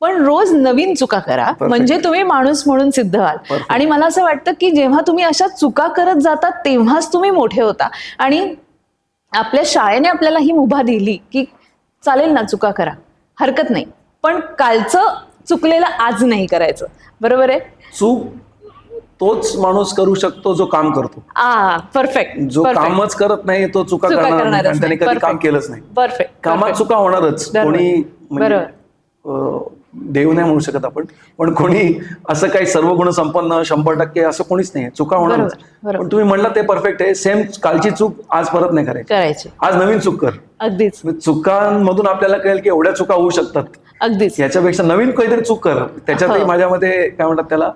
पण रोज नवीन चुका करा, म्हणजे तुम्ही माणूस म्हणून सिद्ध व्हाल. आणि मला असं वाटतं की जेव्हा तुम्ही अशा चुका करत जाता तेव्हाच तुम्ही मोठे होता. आणि आपल्या शाळेने आपल्याला ही मुभा दिली की चालेल ना, चुका करा, हरकत नाही, पण कालचं चुकलेलं आज नाही करायचं. बरोबर आहे? चूक तोच माणूस करू शकतो जो काम करतो. परफेक्ट. जो कामच करत नाही तो चुका करणार नाही, कारण त्याने कधी काम केलंच नाही. परफेक्ट. कामात चुका होणारच. कोणी म्हणजे देव नाही म्हणू शकत आपण, पण कोणी असं काही सर्व गुण संपन्न 100% असं कोणीच नाही. चुका होणारच. पण तुम्ही म्हणला ते परफेक्ट आहे. सेम कालची चूक आज परत नाही करायची. आज नवीन चूक कर. अगदीच. चुकांमधून आपल्याला कळेल की एवढ्या चुका होऊ शकतात. अगदीच. याच्यापेक्षा नवीन काहीतरी चूक कर. त्याच्यातही माझ्या मध्ये काय म्हणतात त्याला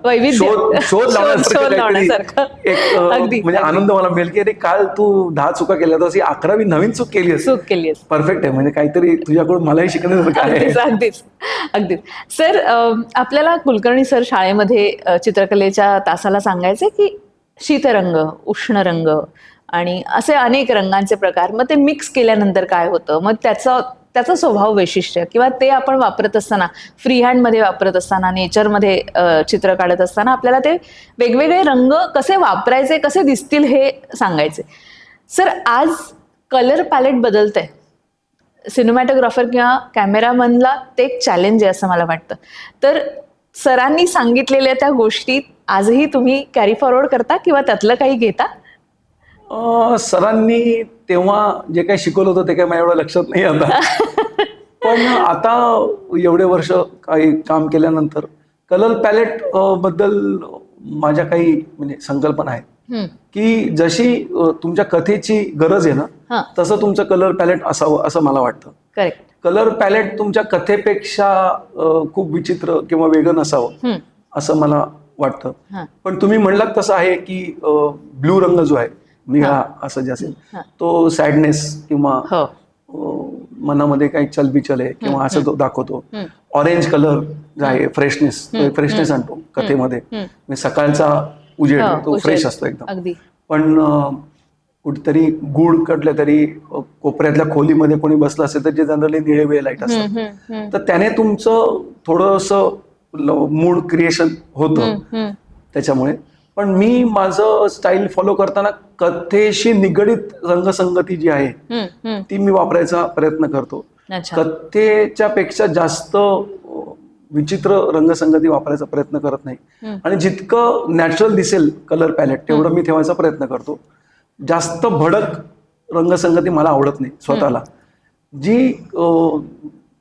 शोध लावण्यासारखं एक म्हणजे आनंद मला मिळेल की अरे काल तू 10 चुका केल्या तर 11वी नवीन चूक केली. परफेक्ट आहे. म्हणजे काहीतरी तुझ्याकडून मलाही शिकण्यासारखं आहे. अगदीच. सर, आपल्याला कुलकर्णी सर शाळेमध्ये चित्रकलेच्या तासाला सांगायचे की शीतरंग, उष्ण रंग आणि असे अनेक रंगांचे प्रकार, मग ते मिक्स केल्यानंतर काय होतं, मग त्याचा स्वभाव वैशिष्ट्य किंवा ते आपण वापरत असताना, फ्री हँडमध्ये वापरत असताना, नेचरमध्ये चित्र काढत असताना आपल्याला ते वेगवेगळे रंग कसे वापरायचे, कसे दिसतील हे सांगायचे. सर, आज कलर पॅलेट बदलतंय. सिनेमॅटोग्राफर किंवा कॅमेरामनला ते एक चॅलेंज आहे असं मला वाटतं. तर सरांनी सांगितलेल्या त्या गोष्टी आजही तुम्ही कॅरी फॉरवर्ड करता किंवा त्यातलं काही घेता? सरांनी तेव्हा जे काही शिकवलं होतं ते काही माझ्या एवढं लक्षात नाही आता. पण आता एवढे वर्ष काही काम केल्यानंतर कलर पॅलेट बद्दल माझ्या काही म्हणजे संकल्पना आहेत की जशी तुमच्या कथेची गरज आहे ना, तसं तुमचं कलर पॅलेट असावं असं मला वाटतं. करेक्ट. कलर पॅलेट तुमच्या कथेपेक्षा खूप विचित्र किंवा वेगळं नसावं असं मला वाटतं. पण तुम्ही म्हणलात तसं आहे की ब्लू रंग जो आहे, निळा असं जे असेल, तो सॅडनेस किंवा मनामध्ये काही चलबिचल आहे किंवा असं तो दाखवतो. ऑरेंज कलर जो आहे फ्रेशनेस आणतो कथेमध्ये. सकाळचा उजेड तो फ्रेश असतो एकदम. पण कुठेतरी गूढ कटल्या तरी कोपऱ्यातल्या खोलीमध्ये कोणी बसलं असेल तर जे जनरली निळे वेळ लाईट असतात, तर त्याने तुमचं थोडंसं मूड क्रिएशन होतं त्याच्यामुळे. पण मी माझं स्टाईल फॉलो करताना कथेशी निगडीत रंगसंगती जी आहे ती मी वापरायचा प्रयत्न करतो. कथेच्या पेक्षा जास्त विचित्र रंगसंगती वापरायचा प्रयत्न करत नाही. आणि जितकं नॅचरल दिसेल कलर पॅलेट तेवढं मी ठेवायचा प्रयत्न करतो. जास्त भडक रंगसंगती मला आवडत नाही स्वतःला. जी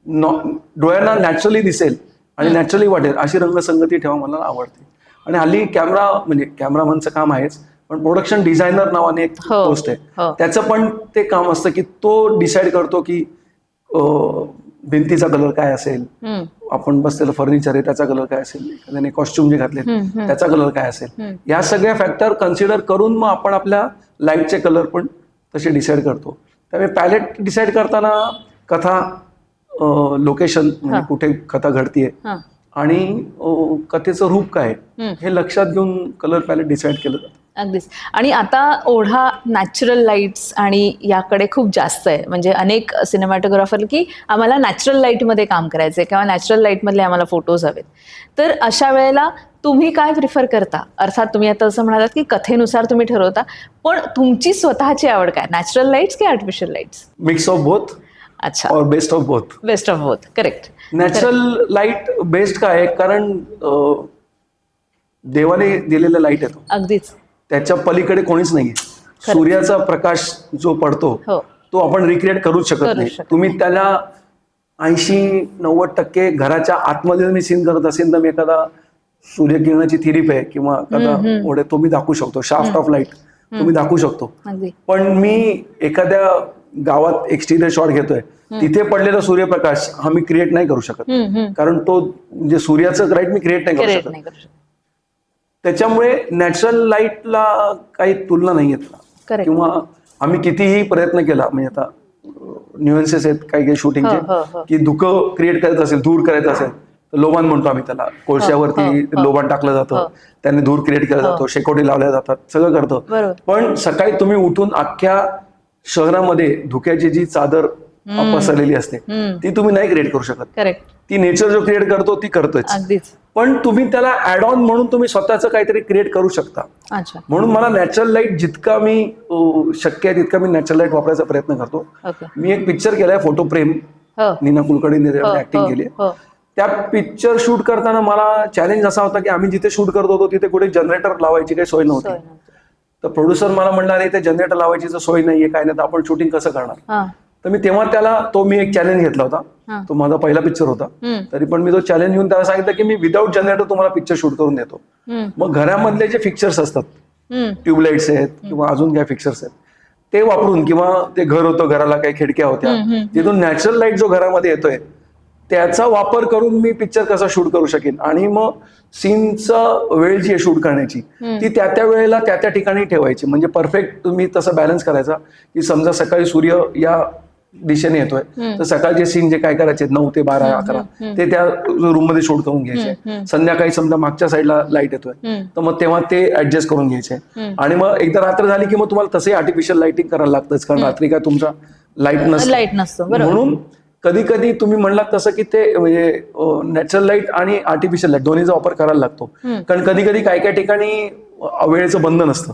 डोळ्यांना नॅचरली दिसेल आणि नॅचरली वाटेल अशी रंगसंगती ठेवा मला आवडते. आणि हल्ली कॅमेरामनचं काम आहेच, पण प्रोडक्शन डिझायनर नावाने एक पोस्ट आहे, त्याचं पण ते काम असतं की तो डिसाईड करतो की भिंतीचा कलर काय असेल, आपण बसलेलं फर्निचर आहे त्याचा कलर काय असेल, एखाद्याने कॉस्ट्युम जे घातले त्याचा कलर काय असेल, या सगळ्या फॅक्टर कन्सिडर करून मग आपण आपल्या लाईटचे कलर पण तसे डिसाईड करतो. त्यामुळे पॅलेट डिसाईड करताना कथा, लोकेशन म्हणजे कुठे कथा घडतीये आणि कथेचं रूप काय हे लक्षात घेऊन कलर पॅलेट डिसाईड केलं जातं. अगदीच. आणि आता ओढा नॅचरल लाईट्स आणि याकडे खूप जास्त आहे. म्हणजे अनेक सिनेमॅटोग्राफर की आम्हाला नॅचरल लाईटमध्ये काम करायचंय किंवा नॅचरल लाईटमधले आम्हाला फोटोज हवेत. तर अशा वेळेला तुम्ही काय प्रिफर करता? अर्थात तुम्ही आता असं म्हणालात की कथेनुसार तुम्ही ठरवता, पण तुमची स्वतःची आवड काय? नॅचरल लाईट्स की artificial lights? Mix of both. अच्छा. और best of both. Best of both. Correct. Natural light best काय आहे, कारण देवाने दिलेलं लाईट येतो. अगदीच. त्याच्या पलीकडे कोणीच नाहीये. सूर्याचा प्रकाश जो पडतो तो आपण रिक्रिएट करूच शकत नाही. तुम्ही त्याला 80-90% घराच्या आतमध्ये मी सीन करत असेल तर मी एखादा सूर्यकिरणाची थिरीप आहे किंवा एखादा तो मी दाखवू शकतो, शाफ्ट ऑफ लाईट तुम्ही दाखवू शकतो. पण मी एखाद्या गावात एक्सटिरियर शॉट घेतोय, तिथे पडलेला सूर्यप्रकाश हा मी क्रिएट नाही करू शकत, कारण तो म्हणजे सूर्याचं लाईट मी क्रिएट नाही करू शकत. त्याच्यामुळे नॅचरल लाईटला काही तुलना नाही येत. किंवा आम्ही कितीही प्रयत्न केला, म्हणजे आता न्यूएन्सेस आहेत काही काही शूटिंगचे, की धुकं क्रिएट करायचं असेल, धूर करायचं असेल तर लोबान म्हणतो आम्ही त्याला. कोळशावरती लोबान टाकलं जातं, त्याने धूर क्रिएट केला जातो, शेकोटी लावल्या जातात, सगळं करतो. पण सकाळी तुम्ही उठून अख्ख्या शहरामध्ये धुक्याची जी चादर पसरलेली असते ती तुम्ही नाही क्रिएट करू शकत. ती नेचर जो क्रिएट करतो ती करतोच, अगदीच. पण तुम्ही त्याला ऍड ऑन म्हणून तुम्ही स्वतःचं काहीतरी क्रिएट करू शकता. अच्छा. म्हणून मला नॅचरल लाईट जितका मी शक्य आहे तितका मी नॅचरल लाईट वापरायचा प्रयत्न करतो. ओके. मी एक पिक्चर केलाय फोटो प्रेम, नीना कुलकर्णीने ऍक्टिंग केली. त्या पिक्चर शूट करताना मला चॅलेंज असा होता की आम्ही जिथे शूट करत होतो तिथे कुठे जनरेटर लावायची काही सोय नव्हती. तर प्रोड्युसर मला म्हणला अरे ते जनरेटर लावायची तर सोय नाहीये, काय नाही, तर आपण शूटिंग कसं करणार. तर मी तेव्हा त्याला मी एक चॅलेंज घेतला होता. तो माझा पहिला पिक्चर होता, तरी पण मी तो चॅलेंज घेऊन त्याला सांगितलं की मी विदाऊट जनरेटर तुम्हाला पिक्चर शूट करून देतो. मग घरामधले जे फिक्चर्स असतात, ट्यूबलाइट्स आहेत किंवा अजून काय फिक्चर्स आहेत ते वापरून, किंवा ते घर होतं, घराला काही खिडक्या होत्या, तिथून नॅचरल लाईट जो घरामध्ये येतोय त्याचा वापर करून मी पिक्चर कसा शूट करू शकेन. आणि मग सीनचा वेळ जी आहे शूट करण्याची ती त्या वेळेला त्या ठिकाणी ठेवायची. म्हणजे परफेक्ट तुम्ही तसं बॅलन्स करायचा की समजा सकाळी सूर्य या दिशेने येतोय तर सकाळचे सीन जे काय करायचे 9 ते 12 11 ते त्या रूम मध्ये शूट करून घ्यायचे. संध्याकाळी समजा मागच्या साईडला लाईट येतोय तर मग तेव्हा ते ऍडजस्ट करून घ्यायचे. आणि मग एकदा रात्र झाली की मग तुम्हाला तसंही आर्टिफिशियल लाईटिंग करायला लागतंच, कारण रात्री काय तुमचा लाईट नसतो. म्हणून कधी कधी तुम्ही म्हणलात तसं की ते म्हणजे नॅचरल लाईट आणि आर्टिफिशियल लाईट दोन्हीचा वापर करायला लागतो. कारण कधी कधी काय काय ठिकाणी वेळेचं बंधन असतं,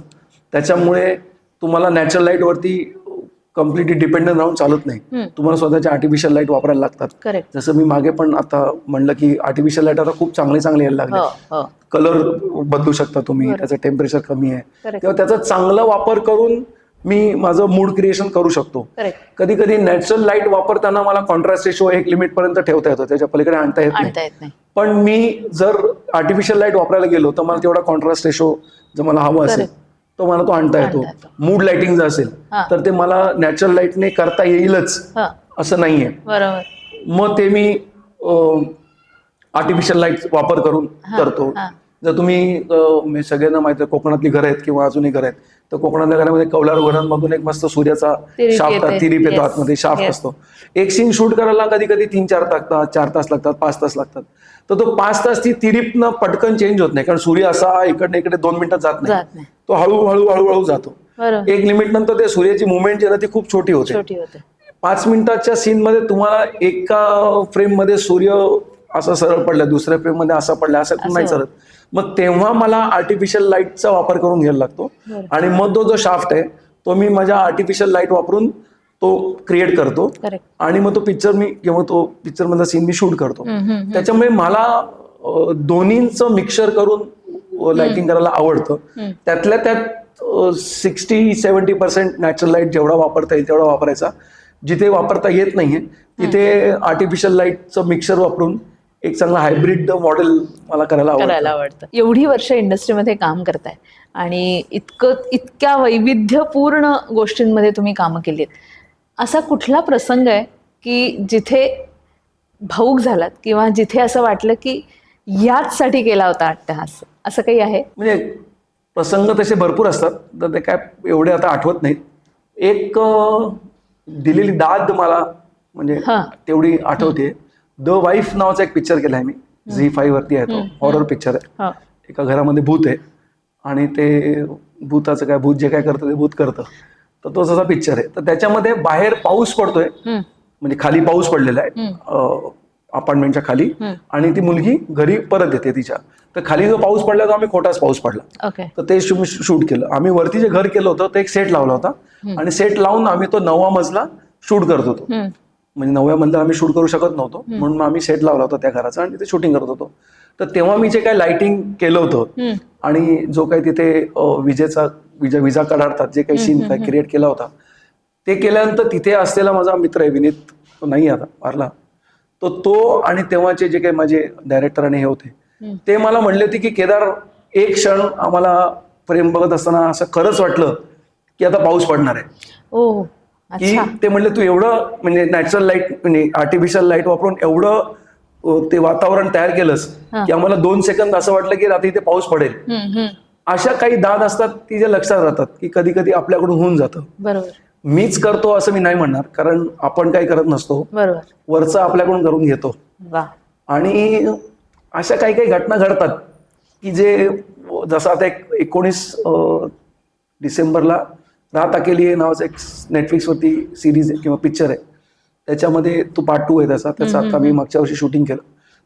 त्याच्यामुळे तुम्हाला नॅचरल लाईट वरती कम्प्लिटली डिपेंडंट राहून चालत नाही. तुम्हाला स्वतःचे आर्टिफिशियल लाईट वापरायला लागतात. जसं मी मागे पण आता म्हणलं की आर्टिफिशियल लाईट आता खूप चांगले यायला लागले. कलर बदलू शकता तुम्ही, त्याचं टेम्परेचर कमी आहे, तेव्हा त्याचा चांगला वापर करून मी माझं मूड क्रिएशन करू शकतो. कधी कधी नॅचरल लाईट वापरताना मला कॉन्ट्रास्ट रेशो एक लिमिट पर्यंत ठेवता येतो, त्याच्या पलीकडे आणता येत नाही. पण मी जर आर्टिफिशियल लाईट वापरायला गेलो तर मला तेवढा कॉन्ट्रास्ट रेशो जर मला हवा असेल तो मला तो आणता येतो. मूड लाइटिंग जर असेल तर ते मला नॅचरल लाईटने करता येईलच असं नाहीये. मग ते मी आर्टिफिशियल लाईट वापर करून करतो. जर तुम्ही सगळ्यांना माहिती आहे कोकणातली घरं आहेत किंवा अजूनही घरं आहेत, तर कोकणातल्या घरामध्ये कौलारू घरांमधून एक मस्त सूर्याचा शाफ्ट तिरीप येतो, आतमध्ये शाफ्ट असतो. एक सीन शूट करायला कधी कधी 3-4 लागतात, 4 तास लागतात, 5 तास लागतात. तर तो 5 तास ती तिरीपनं पटकन चेंज होत नाही, कारण सूर्य असा इकडे 2 मिनिटात जात नाही, तो हळूहळू जातो. एक लिमिट नंतर ते सूर्याची मुवमेंट जी आहे ती खूप छोटी होते. 5 मिनिटाच्या सीन मध्ये तुम्हाला एका फ्रेम मध्ये सूर्य असा सरळ पडला, दुसऱ्या फ्रेम मध्ये असा पडला, असं नाही चालत. मग तेव्हा मला आर्टिफिशियल लाईटचा वापर करून घ्यायला लागतो. आणि मग तो जो शाफ्ट आहे तो मी माझ्या आर्टिफिशियल लाईट वापरून तो क्रिएट करतो. आणि मग तो पिक्चर किंवा तो पिक्चर मधला सीन मी शूट करतो. त्याच्यामुळे मला दोन्हींचं मिक्सर करून लाइटिंग करायला आवडतं. त्यातल्या त्यात 60-70% नॅचरल लाईट जेवढा वापरता येईल तेवढा वापरायचा. जिथे वापरता येत नाहीये तिथे आर्टिफिशियल लाईटचं मिक्सर वापरून एक चांगला हायब्रिड मॉडेल मला करायला आवडतं. एवढी वर्ष इंडस्ट्रीमध्ये काम करताय आणि इतक्या वैविध्यपूर्ण गोष्टींमध्ये तुम्ही कामं केलीत, असा कुठला प्रसंग आहे की जिथे भावूक झालात किंवा जिथे असं वाटलं की याचसाठी केला होता अट्टहास, असं काही आहे? म्हणजे प्रसंग तसे भरपूर असतात, तर ते काय एवढे आता आठवत नाहीत. एक दिलेली दाद मला म्हणजे तेवढी आठवते. द वाईफ नावाचा एक पिक्चर केलाय मी, झी5 वरती आहे तो, हॉरर पिक्चर आहे. एका घरामध्ये भूत आहे आणि ते भूताचं काय, भूत जे काय करतं ते भूत करतं, तर तो जसा पिक्चर आहे. तर त्याच्यामध्ये बाहेर पाऊस पडतोय, म्हणजे खाली पाऊस पडलेला आहे अपार्टमेंटच्या खाली, आणि ती मुलगी घरी परत येते तिच्या. तर खाली जो पाऊस पडला तो आम्ही खोटाच पाऊस पडला, तर ते शूट केलं आम्ही. वरती जे घर केलं होतं ते एक सेट लावला होता आणि सेट लावून आम्ही तो 9वा मजला शूट करत होतो. म्हणजे 9व्या मजला आम्ही शूट करू शकत नव्हतो म्हणून मग आम्ही सेट लावला होता त्या घराचा आणि तिथे शूटिंग करत होतो. तर तेव्हा मी जे काही लाइटिंग केलं होतं आणि जो काही तिथे विजा कडाडतात जे काही सीन काय क्रिएट केला होता, ते केल्यानंतर तिथे असलेला माझा मित्र आहे विनीत, तो नाही आता वारला, तो आणि तेव्हाचे जे काही माझे डायरेक्टर आणि हे होते ते मला म्हणले होते की केदार, एक क्षण आम्हाला प्रेम बघत असताना असं खरंच वाटलं की आता पाऊस पडणार आहे. की ते म्हणले तू एवढं म्हणजे नॅचरल लाईट म्हणजे आर्टिफिशियल लाईट वापरून एवढं ते वातावरण तयार केलंस की आम्हाला 2 सेकंद असं वाटलं की आता इथे पाऊस पडेल. अशा काही दाद असतात की जे लक्षात राहतात की कधी कधी आपल्याकडून होऊन जातं. बरोबर. मीच करतो असं मी नाही म्हणणार, कारण आपण काही करत नसतो, वरचं आपल्याकडून करून घेतो. आणि अशा काही काही घटना घडतात की जे जसं आता 19 डिसेंबरला रात अकेली नावाचं एक नेटफ्लिक्सवरती सिरीज आहे किंवा पिक्चर आहे, त्याच्यामध्ये तो पार्ट 2 आहे त्याचा आता मी मागच्या वर्षी शूटिंग केलं.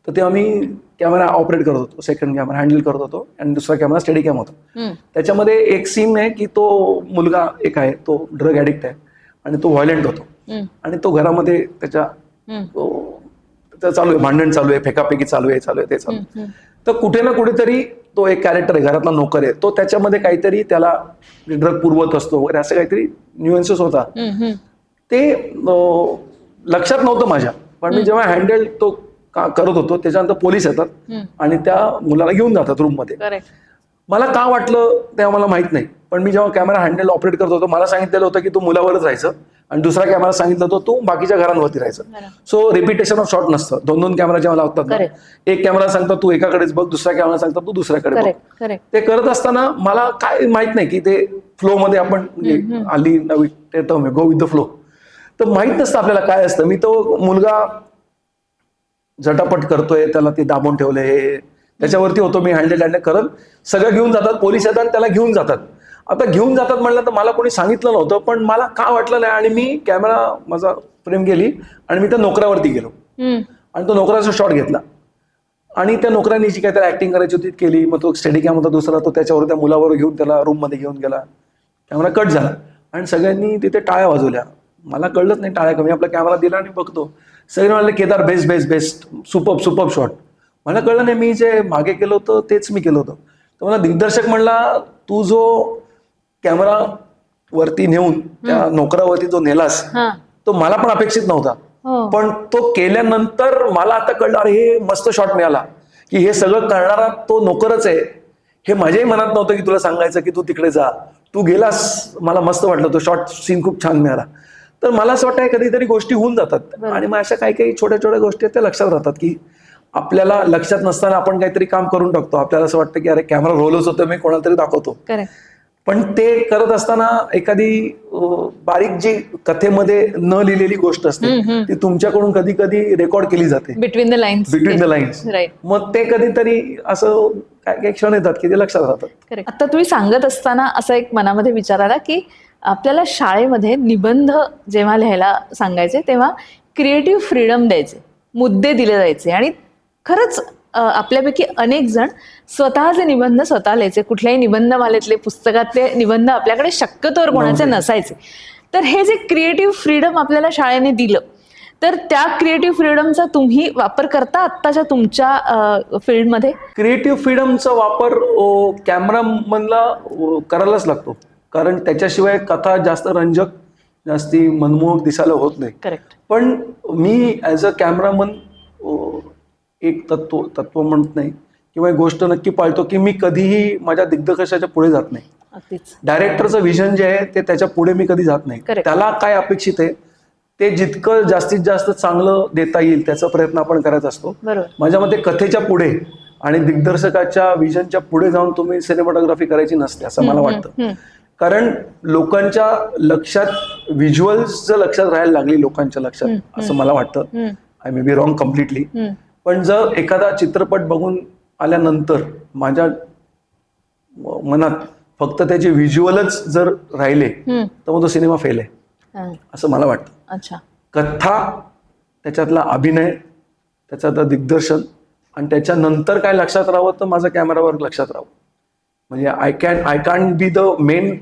तर ते आम्ही कॅमेरा ऑपरेट करत होतो, सेकंड कॅमेरा हँडल करत होतो आणि दुसरा कॅमेरा स्टेडी कॅम होता. त्याच्यामध्ये एक सीन आहे की तो मुलगा एक आहे, तो ड्रग ऍडिक्ट आहे आणि तो व्हायलेंट होतो आणि तो घरामध्ये त्याच्या चालू आहे, भांडण चालू आहे, फेकाफेकी चालू आहे ते चालू आहे. तर कुठे ना कुठेतरी तो एक कॅरेक्टर आहे, घरातला नोकर आहे, तो त्याच्यामध्ये काहीतरी त्याला ड्रग पुरवत असतो वगैरे असं काहीतरी न्यूएन्सेस होता. ते लक्षात नव्हतं माझ्या, पण मी जेव्हा हँडल तो करत होतो त्याच्यानंतर पोलीस येतात आणि त्या मुलाला घेऊन जातात रूम मध्ये. मला का वाटलं ते मला माहित नाही, पण मी जेव्हा कॅमेरा हँडल ऑपरेट करत होतो मला सांगितलेलं होतं की तू मुलावरच राहायचं आणि दुसरा कॅमेरा सांगितलं होतं तू बाकीच्या घरांवरती राहायचं. सो रिपिटेशन ऑफ शॉट नसतं. 2-2 कॅमेरा जेव्हा लावतात ना, एक कॅमेरा सांगतात तू एकाकडेच बघ, दुसरा कॅमेरा सांगतात तू दुसऱ्याकडे बघ. ते करत असताना मला काय माहित नाही की ते फ्लो मध्ये आपण आली नवी term go with the flow, तर माहित नसतं आपल्याला काय असतं. मी तो मुलगा झटापट करतोय, त्याला ते दाबून ठेवलंय, त्याच्यावरती होतो मी हँडल करत. सगळं घेऊन जातात, पोलीस येतात, त्याला घेऊन जातात. आता घेऊन जातात म्हणलं तर मला कोणी सांगितलं नव्हतं, पण मला का वाटलं नाही आणि मी कॅमेरा माझा फ्रेम गेली आणि मी त्या नोकरावरती गेलो आणि तो नोकराचा शॉट घेतला आणि त्या नोकरांनी जी काहीतरी ऍक्टिंग करायची होती केली. मग तो स्टेडी कॅम होता दुसरा, तो त्याच्यावर त्या मुलावर घेऊन त्याला रूम मध्ये घेऊन गेला. कॅमेरा कट झाला आणि सगळ्यांनी तिथे टाळ्या वाजवल्या. मला कळलंच नाही टाळ्या कमी, आपला कॅमेरा दिला आणि बघतो सगळे म्हणले Kedar best best best superb shot. मला कळलं नाही मी जे मागे केलं होतं तेच मी केलं होतं. तर मला दिग्दर्शक म्हणला तू जो कॅमेरा वरती नेऊन त्या नोकरावरती जो नेलास तो मला पण अपेक्षित नव्हता, पण तो केल्यानंतर मला आता कळलं अरे हे मस्त शॉट मिळाला की हे सगळं करणारा तो नोकरच आहे. हे माझ्याही मनात नव्हतं की तुला सांगायचं की तू तिकडे जा, तू गेलास. मला मस्त वाटलं, तो शॉट सीन खूप छान मिळाला. तर मला असं वाटतं कधीतरी गोष्टी होऊन जातात आणि मग अशा काही काही छोट्या छोट्या गोष्टी त्या लक्षात राहतात की आपल्याला लक्षात नसताना आपण काहीतरी काम करून टाकतो. आपल्याला असं वाटतं की अरे कॅमेरा रोलच होतं, मी कोणाला तरी दाखवतो, पण ते करत असताना एखादी बारीक जी कथेमध्ये न लिहिलेली गोष्ट असते ती तुमच्याकडून कधी कधी रेकॉर्ड केली जाते बिटवीन द लाईन्स. मग ते कधीतरी असं काय काही क्षण येतात की ते लक्षात राहतात. आता तुम्ही सांगत असताना असं एक मनामध्ये विचार आला की आपल्याला शाळेमध्ये निबंध जेव्हा लिहायला सांगायचे तेव्हा क्रिएटिव्ह फ्रीडम द्यायचे, मुद्दे दिले जायचे आणि खरंच आपल्यापैकी अनेक जण स्वतःचे निबंध स्वतः लिहायचे. कुठल्याही निबंधमालेतले पुस्तकातले निबंध आपल्याकडे शक्यतोवर कोणाचे नसायचे. तर हे जे क्रिएटिव्ह फ्रीडम आपल्याला शाळेने दिलं, तर त्या क्रिएटिव्ह फ्रीडमचा तुम्ही वापर करता आत्ताच्या तुमच्या फील्डमध्ये? क्रिएटिव्ह फ्रीडमचा वापर कॅमेरामनला करायलाच लागतो, कारण त्याच्याशिवाय कथा जास्त रंजक जास्ती मनमोहक दिसायला होत नाही. करेक्ट. पण मी ॲज अ कॅमेरामन एक तत्व म्हणत नाही किंवा एक गोष्ट नक्की पाळतो की मी कधीही माझ्या दिग्दर्शकाच्या पुढे जात नाही. डायरेक्टरचं विजन जे आहे ते त्याच्या पुढे मी कधी जात नाही. त्याला काय अपेक्षित आहे ते जितकं जास्तीत जास्त चांगलं देता येईल त्याचा प्रयत्न आपण करत असतो. माझ्या मते कथेच्या पुढे आणि दिग्दर्शकाच्या विजनच्या पुढे जाऊन तुम्ही सिनेमॅटोग्राफी करायची नसते असं मला वाटतं. कारण लोकांच्या लक्षात व्हिज्युअल्स जर लक्षात राहायला लागली लोकांच्या लक्षात असं मला वाटतं. I may be wrong completely, पण जर एखादा चित्रपट बघून आल्यानंतर माझ्या मनात फक्त त्याचे व्हिज्युअलच जर राहिले तर मग तो सिनेमा फेल आहे असं मला वाटतं. अच्छा. कथा, त्याच्यातला अभिनय, त्याच्यातलं दिग्दर्शन आणि त्याच्यानंतर काय लक्षात राहावं तर माझं कॅमेरावर लक्षात राहावं. म्हणजे I can be the main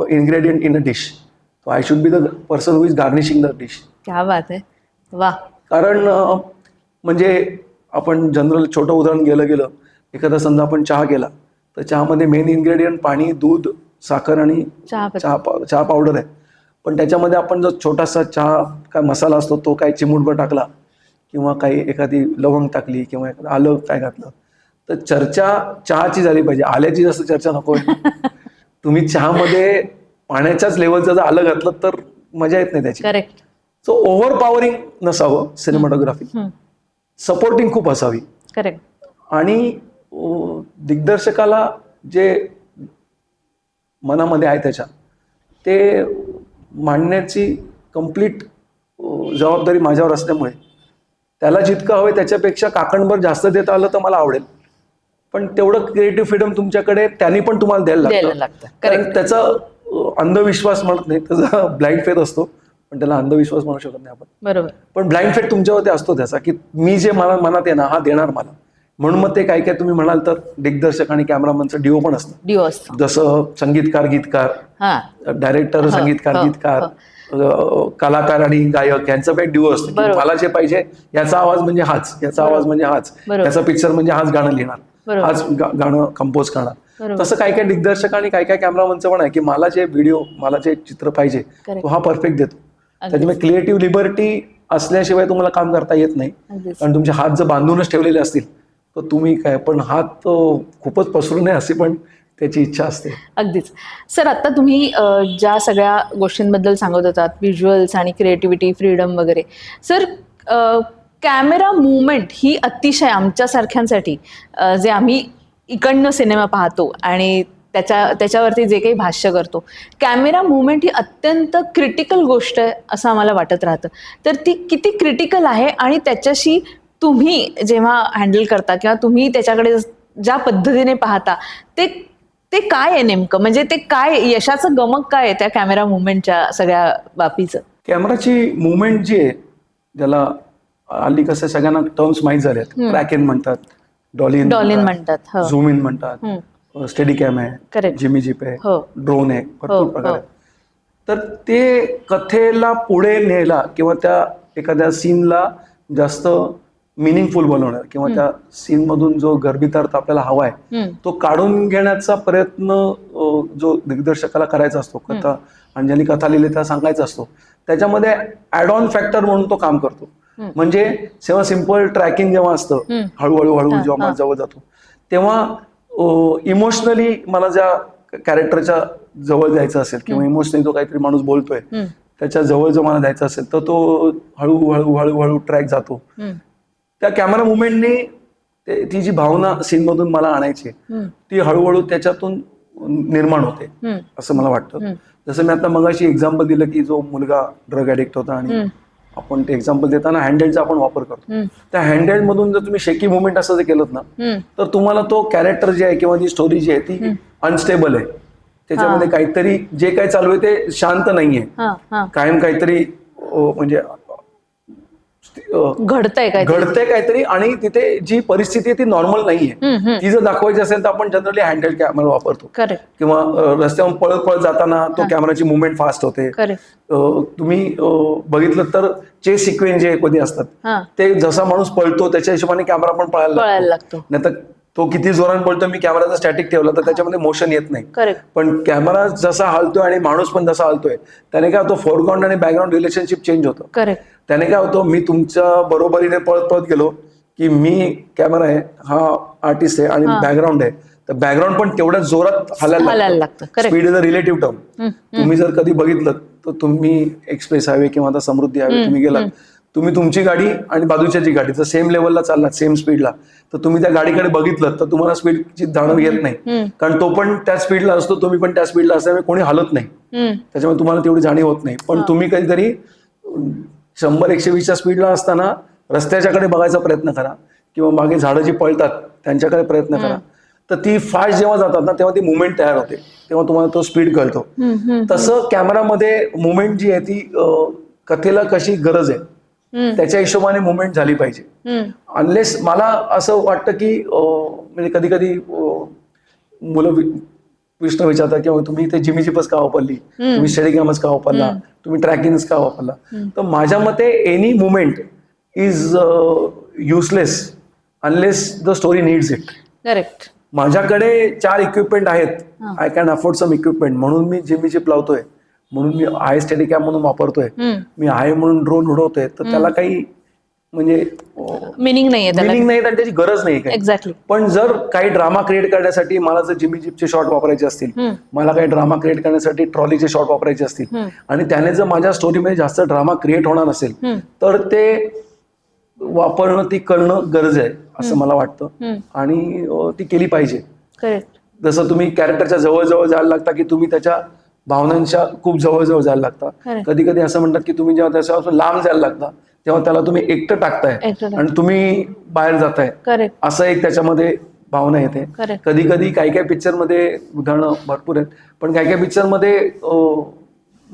ingredient in a dish, so I should be the person who is garnishing the dish. क्या बात आहे, वा. कारण म्हणजे आपण जनरल छोटं उदाहरण गेलं एखादा समजा आपण चहा केला तर चहामध्ये मेन इन्ग्रेडियंट पाणी, दूध, साखर आणि चहा पावडर आहे. पण त्याच्यामध्ये आपण जर छोटासा चहा काय मसाला असतो तो काय चिमूटभर टाकला किंवा काही एखादी लवंग टाकली किंवा आलं काय घातलं तर चर्चा चहाची झाली पाहिजे, आल्याची जास्त चर्चा नको. तुम्ही चहामध्ये पाण्याच्याच लेवलचं जर आलं घातलं तर मजा येत नाही त्याची. करेक्ट. सो ओव्हर पॉवरिंग नसावं सिनेमॅटोग्राफी, सपोर्टिंग खूप असावी. करेक्ट. आणि दिग्दर्शकाला जे मनामध्ये आहे त्याच्या ते मांडण्याची कम्प्लीट जबाबदारी माझ्यावर असल्यामुळे त्याला जितकं हवंय त्याच्यापेक्षा काकणभर जास्त देता आलं तर मला आवडेल. पण तेवढं क्रिएटिव्ह फ्रीडम तुमच्याकडे त्यांनी पण तुम्हाला द्यायला लागतं. कारण त्याचा अंधविश्वास म्हणत नाही, त्याचा ब्लाइंड फेथ असतो, पण त्याला अंधविश्वास म्हणू शकत नाही आपण. बरोबर. पण ब्लाइंड फेथ तुमच्यावरती असतो त्याचा, की मी जे मला मनात आहे ना हा देणार मला. म्हणून मग ते काय काय तुम्ही म्हणाल तर दिग्दर्शक आणि कॅमेरामनचं डिओ पण असतं. डिओ असतं. जसं संगीतकार गीतकार, डायरेक्टर संगीतकार गीतकार, कलाकार आणि गायक यांचं काही डिओ असतं, की मला जे पाहिजे याचा आवाज म्हणजे हाच, याचा आवाज म्हणजे हाच, याचा पिक्चर म्हणजे हाच गाणं लिहिणार, हाच गाणं कंपोज करणार. तसं काय काय दिग्दर्शक आणि काय काय कॅमेरामनचं पण आहे, की मला जे व्हिडिओ, मला जे चित्र पाहिजे तो हा परफेक्ट देतो. त्याच्यामुळे क्रिएटिव्ह लिबर्टी असल्याशिवाय तुम्हाला काम करता येत नाही. कारण तुमचे हात जर बांधूनच ठेवलेले असतील तर तुम्ही काय, पण हात खूपच पसरू नये अशी पण त्याची इच्छा असते. अगदीच. सर, आता तुम्ही ज्या सगळ्या गोष्टींबद्दल सांगत होतात, व्हिज्युअल्स आणि क्रिएटिव्हिटी, फ्रीडम वगैरे, सर कॅमेरा मुवमेंट ही अतिशय आमच्यासारख्यांसाठी, जे आम्ही इकडनं सिनेमा पाहतो आणि त्याच्यावरती जे काही भाष्य करतो, कॅमेरा मुवमेंट ही अत्यंत क्रिटिकल गोष्ट आहे असं आम्हाला वाटत राहतं. तर ती किती क्रिटिकल आहे आणि त्याच्याशी तुम्ही जेव्हा हँडल करता किंवा तुम्ही त्याच्याकडे ज्या पद्धतीने पाहता ते काय आहे नेमकं, म्हणजे ते काय यशाचं गमक काय आहे त्या कॅमेरा मुवमेंटच्या सगळ्या बाबतीचं? कॅमेराची मुवमेंट जी आहे, ज्याला हल्ली कसं सगळ्यांना टर्म्स माहीत झाले आहेत. ट्रॅक इन म्हणतात, डॉली इन म्हणतात, झूम इन म्हणतात, स्टेडी कॅम आहे, जिमी जीप आहे, ड्रोन आहे, भरपूर प्रकार आहेत. तर ते कथेला पुढे न्यायला किंवा त्या एखाद्या सीनला जास्त मिनिंगफुल बनवणार किंवा त्या सीन मधून जो गर्भितार्थ आपल्याला हवाय तो काढून घेण्याचा प्रयत्न जो दिग्दर्शकाला करायचा असतो. कथा आणि ज्यांनी कथा लिहिली त्या सांगायचा असतो, त्याच्यामध्ये ऍड ऑन फॅक्टर म्हणून तो काम करतो. म्हणजे जेव्हा सिम्पल ट्रॅकिंग जेव्हा असतं, हळूहळू जेव्हा मला जवळ जातो तेव्हा इमोशनली मला ज्या कॅरेक्टरच्या जवळ जायचं असेल किंवा इमोशनली जो काहीतरी माणूस बोलतोय त्याच्या जवळ जो मला जायचं असेल तर तो हळूहळू ट्रॅक जातो. त्या कॅमेरा मुवमेंटने ती जी भावना सीन मधून मला आणायची ती हळूहळू त्याच्यातून निर्माण होते असं मला वाटतं. जसं मी आता मगाशी एक्झाम्पल दिलं की जो मुलगा ड्रग ऍडिक्ट होता आणि आपण ते एक्झाम्पल देताना हँडहेल्डचा आपण वापर करतो. त्या हँडहेल्ड मधून जर तुम्ही शेकी मुवमेंट असं जर केलं ना तर तुम्हाला तो कॅरेक्टर जे आहे किंवा जी स्टोरी जी आहे ती अनस्टेबल आहे. त्याच्यामध्ये काहीतरी जे काही चालू आहे ते शांत नाहीये, कायम काहीतरी म्हणजे घडतंय काहीतरी आणि तिथे जी परिस्थिती आहे ती नॉर्मल नाहीये. ती जर दाखवायची असेल तर आपण जनरली हँडहेल्ड कॅमेरा वापरतो किंवा रस्त्यावर पळत जाताना तो कॅमेराची मुवमेंट फास्ट होते. तुम्ही बघितलं तर चेस सिक्वेन्स जे कधी असतात ते जसा माणूस पळतो त्याच्या हिशोबाने कॅमेरा पण पळायला लागतो. नाही तर तो किती जोरात पळतो, मी कॅमेराचा स्टॅटिक ठेवला तर त्याच्यामध्ये मोशन येत नाही. पण कॅमेरा जसा हलतोय आणि माणूस पण जसा हलतोय त्याने काय होतं, फोरग्राऊंड आणि बॅकग्राऊंड रिलेशनशिप चेंज होतं. त्याने काय होतं, मी तुमच्या बरोबरीने पळत गेलो की मी कॅमेरा आहे, हा आर्टिस्ट आहे आणि बॅकग्राऊंड आहे, तर बॅकग्राऊंड पण तेवढ्या जोरात हलायला लागतं. Speed is a relative term. तुम्ही जर कधी बघितलं तर तुम्ही एक्सप्रेस हायवे किंवा आता समृद्धी हायवे तुम्ही गेलात, तुम्ही तुमची गाडी आणि बाजूच्याची गाडी जर सेम लेवलला चाललात, सेम स्पीडला, तर तुम्ही त्या गाडीकडे बघितलं तर तुम्हाला स्पीडची जाणीव येत नाही. कारण तो पण त्या स्पीडला असतो, तुम्ही पण त्या स्पीडला असल्यामुळे कोणी हलत नाही, त्याच्यामुळे तुम्हाला तेवढी जाणीव होत नाही. पण तुम्ही कधीतरी 100-120च्या स्पीडला असताना रस्त्याच्याकडे बघायचा प्रयत्न करा किंवा मागे झाडं जी पळतात त्यांच्याकडे प्रयत्न करा. तर ती फास्ट जेव्हा जातात ना तेव्हा ती मुवमेंट तयार होते, तेव्हा तुम्हाला तो स्पीड कळतो. तसं कॅमेरामध्ये मुवमेंट जी आहे ती कथेला कशी गरज आहे त्याच्या हिशोबाने मुवमेंट झाली पाहिजे. अनलेस मला असं वाटतं की म्हणजे कधी कधी मुलं प्रश्न विचारतात किंवा तुम्ही ते जिमी जीपच का वापरली, तुम्ही स्टेडिकॅमच का वापरला, तुम्ही ट्रॅकिंगच का वापरला, तर माझ्या मते any movement is useless unless the story needs it. Correct. माझ्याकडे 4 इक्विपमेंट आहेत, I can afford some equipment, म्हणून मी जिमी जीप लावतोय, म्हणून मी आय स्टेडिकॅम म्हणून वापरतोय, मी आय म्हणून ड्रोन उडवतोय, तर त्याला काही म्हणजे मिनिंग नाही आणि त्याची गरज नाही काही. एक्झॅक्टली. पण जर काही ड्रामा क्रिएट करण्यासाठी मला जर जिमी जीपचे शॉट वापरायचे असतील, मला काही ड्रामा क्रिएट करण्यासाठी ट्रॉलीचे शॉट वापरायचे असतील आणि त्याने जर माझ्या स्टोरीमध्ये जास्त ड्रामा क्रिएट होणार नसेल तर ते वापरणं, ती करणं गरज आहे असं मला वाटतं आणि ती केली पाहिजे. जसं तुम्ही कॅरेक्टरच्या जवळ जायला लागता की तुम्ही त्याच्या भावनांच्या खूप जवळ जायला लागता. कधी कधी असं म्हणतात की तुम्ही जेव्हा त्याच्यापासून लांब जायला लागता तेव्हा त्याला तुम्ही एकटं टाकताय आणि तुम्ही बाहेर जाताय, असं एक त्याच्यामध्ये भावना येते. कधी कधी काही काही पिक्चर मध्ये उदाहरणं भरपूर आहेत, पण काही काही पिक्चर मध्ये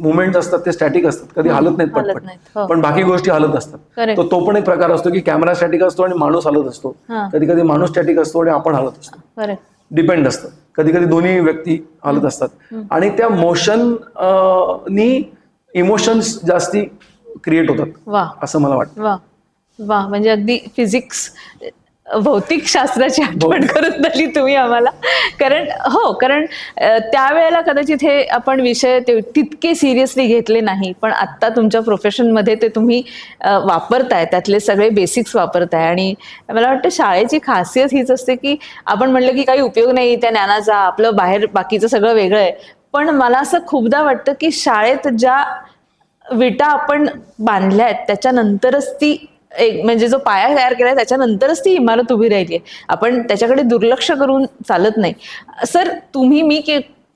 मुवमेंट असतात ते स्टॅटिक असतात, कधी हालत नाहीत हालत पटपट, नाहीत. हो. पण बाकी गोष्टी हालत असतात. Correct. तो पण एक प्रकार असतो की कॅमेरा स्टॅटिक असतो आणि माणूस हालत असतो, हा. कधी कधी माणूस स्टॅटिक असतो आणि आपण हालत असतो, करेक्ट. डिपेंड असतं. कधी कधी दोन्ही व्यक्ती हालत असतात आणि त्या मोशन नी इमोशन्स जास्ती क्रिएट होतात वा असं मला वाटतं. वा वा, म्हणजे अगदी फिजिक्स भौतिक शास्त्राची आठवण करून दिली तुम्ही आम्हाला. कारण त्यावेळेला कदाचित हे आपण विषय तितके सिरियसली घेतले नाही, पण आत्ता तुमच्या प्रोफेशनमध्ये ते तुम्ही वापरताय, त्यातले सगळे बेसिक्स वापरताय. आणि मला वाटतं शाळेची खासियत हीच असते की आपण म्हणलं की काही उपयोग नाही त्या ज्ञानाचा, आपलं बाहेर बाकीचं सगळं वेगळं आहे. पण मला असं खूपदा वाटतं की शाळेत ज्या विटा आपण बांधल्या आहेत त्याच्यानंतरच ती एक म्हणजे जो पाया तयार केलाय त्याच्यानंतरच ती इमारत उभी राहिली आहे. आपण त्याच्याकडे दुर्लक्ष करून चालत नाही. सर,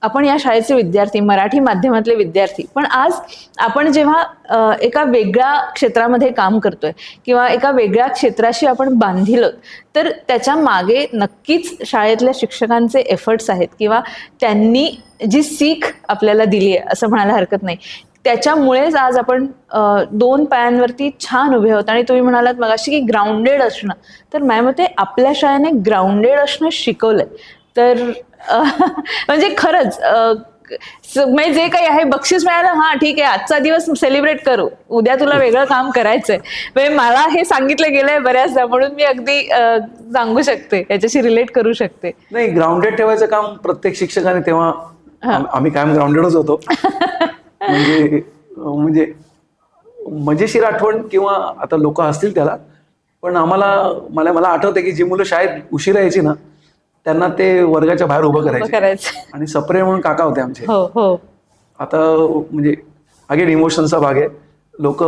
आपण या शाळेचे विद्यार्थी, मराठी माध्यमातले विद्यार्थी, पण आज आपण जेव्हा एका वेगळ्या क्षेत्रामध्ये काम करतोय किंवा एका वेगळ्या क्षेत्राशी आपण बांधिलं, तर त्याच्या मागे नक्कीच शाळेतल्या शिक्षकांचे एफर्ट्स आहेत किंवा त्यांनी जी सीख आपल्याला दिली आहे असं म्हणायला हरकत नाही. त्याच्यामुळेच आज आपण दोन पायांवरती छान उभे आहोत. आणि तुम्ही म्हणालात मगाशी की ग्राउंडेड असणं, तर माझ्या मते आपल्या शाळेने ग्राउंडेड असणं शिकवलंय. तर म्हणजे खरंच म्हणजे जे काही आहे बक्षीस मिळालं, हा ठीक आहे, आजचा दिवस सेलिब्रेट करू, उद्या तुला वेगळं काम करायचंय. म्हणजे मला हे सांगितलं गेलंय बऱ्याचदा, म्हणून मी अगदी सांगू शकते, याच्याशी रिलेट करू शकते. नाही, ग्राउंडेड ठेवायचं काम प्रत्येक शिक्षकाने, तेव्हा आम्ही कायम ग्राउंडेडच होतो. म्हणजे मजेशीर आठवण किंवा आता लोक असतील त्याला, पण मला आठवतं की जी मुलं शाळेत उशिरा यायची ना, त्यांना ते वर्गाच्या बाहेर उभं करायचे. आणि सप्रे म्हणून काका होते आमचे. आता म्हणजे अगेन इमोशनचा भाग आहे. लोक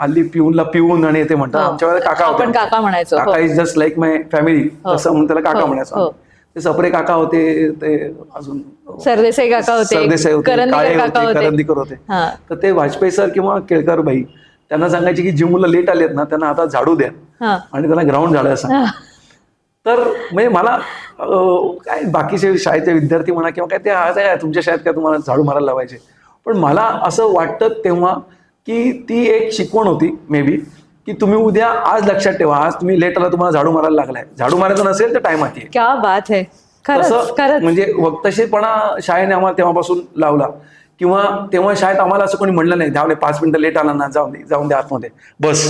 हल्ली पिऊनला पिऊन आणि ते म्हणतात, आमच्या वेळेला काका होते. काका म्हणायचो. काका is just like my family, असं म्हणून त्याला काका म्हणायचं. ते सप्रे काका होते, ते अजून सरदेसाई काका होते, करंदीकर होते. तर ते वाजपेयी सर किंवा केळकर बाई त्यांना सांगायचे की जी मुलं लेट आलेत ना त्यांना आता झाडू द्या आणि त्यांना ग्राउंड झाडायला सांगा. तर म्हणजे मला काय बाकीचे शाळेचे विद्यार्थी म्हणा किंवा काय, ते आज आहे तुमच्या शाळेत काय तुम्हाला झाडू मारायला लावायचे, पण मला असं वाटतं तेव्हा की ती एक शिकवण होती मे बी, की तुम्ही उद्या आज लक्षात ठेवा, आज तुम्ही लेट आला तुम्हाला झाडू मारायला लागलाय, झाडू मारायचं नसेल तर टाइमात ये. क्या बात है. तसं म्हणजे वक्तशीरपणा शाळेने आम्हाला तेव्हापासून लावला. किंवा तेव्हा शाळेत आम्हाला असं कोणी म्हणलं नाही, जाऊ दे 5 मिनिटं लेट आला ना, जाऊन दे आतमध्ये बस,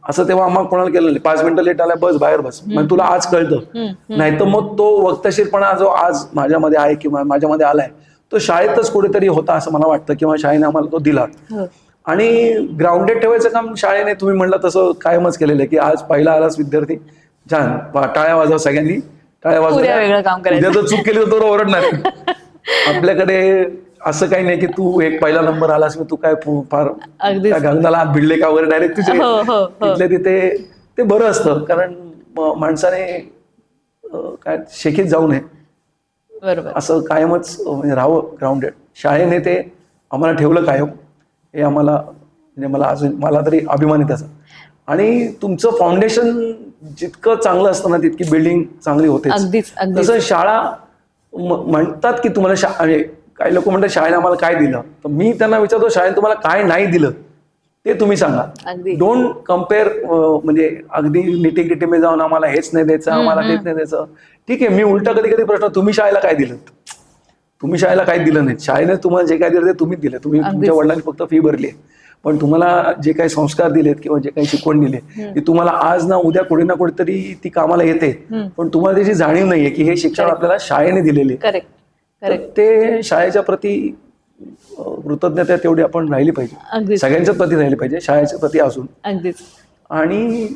असं तेव्हा आम्हाला कोणाला केलं नाही. 5 मिनिटं लेट आला बस, बाहेर बस, मग तुला आज कळतं. नाही तर मग तो वक्तशीरपणा जो आज माझ्यामध्ये आहे किंवा माझ्यामध्ये आलाय, तो शाळेतच कुठेतरी होता असं मला वाटतं, किंवा शाळेने आम्हाला तो दिला. आणि ग्राउंडेड ठेवायचं काम शाळेने तुम्ही म्हणलं तसं कायमच केलेलं आहे, की आज पहिला आलास विद्यार्थी, छान टाळ्या वाजवा सगळ्यांनी, टाळ्या वाजवा, उद्या जर चूक केली तर ओरडणार. आपल्याकडे असं काही नाही की तू एक पहिला नंबर आलास, तू काय फार गंगाला हात भिडले का वगैरे, डायरेक्ट तिथल्या तिथे ते बरं असतं. कारण माणसाने काय शेकीत जाऊ नये, बरोबर, असं कायमच म्हणजे राहावं ग्राउंडेड. शाळेने ते आम्हाला ठेवलं कायम, हे आम्हाला म्हणजे मला तरी अभिमान आहे त्याचा. आणि तुमचं फाउंडेशन जितकं चांगलं असतं ना, तितकी बिल्डिंग चांगली होते. तसं शाळा म्हणतात की तुम्हाला काही लोक म्हणतात शाळेने आम्हाला काय दिलं, तर मी त्यांना विचारतो शाळेने तुम्हाला काय नाही दिलं ते तुम्ही सांगा. डोंट कम्पेअर, म्हणजे अगदी निटी मध्ये जाऊन आम्हाला हेच नाही द्यायचं, आम्हाला तेच नाही द्यायचं. ठीक आहे, मी उलटा कधी कधी प्रश्न, तुम्ही शाळेला काय दिलं? तुम्ही शाळेला काही दिलं नाही. शाळेने तुम्हाला जे काय दिलं ते तुम्हीच दिलं. तुम्ही तुमच्या वडिलांनी फक्त फी भरली, पण तुम्हाला जे काही संस्कार दिलेत किंवा जे काही शिकवण दिले, ती तुम्हाला आज ना उद्या कुठे ना कुठेतरी ती कामाला येते, पण तुम्हाला त्याची जाणीव नाहीये की हे शिक्षण आपल्याला शाळेने दिलेले. ते शाळेच्या प्रती कृतज्ञता तेवढी आपण राहिली पाहिजे, सगळ्यांच्या प्रती राहिली पाहिजे, शाळेच्या प्रती असून. आणि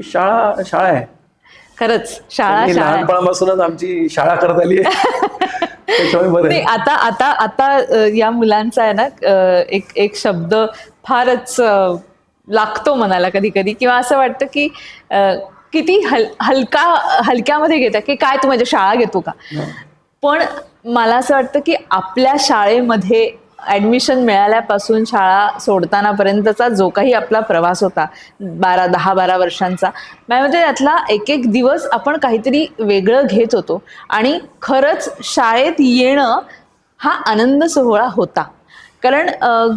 शाळा आहे खरंच. लहानपणापासूनच आमची शाळा करत आली आहे. आता या मुलांचा आहे ना एक शब्द फारच लागतो मनाला कधी कधी, किंवा असं वाटतं की किती हलक्यामध्ये घेता की काय तू माझ्या शाळा घेतो का. पण मला असं वाटतं की आपल्या शाळेमध्ये ऍडमिशन मिळाल्यापासून शाळा सोडतानापर्यंतचा जो काही आपला प्रवास होता 10-12 वर्षांचा, म्हणजे त्यातला एक दिवस आपण काहीतरी वेगळं घेत होतो. आणि खरंच शाळेत येणं हा आनंद सोहळा होता. कारण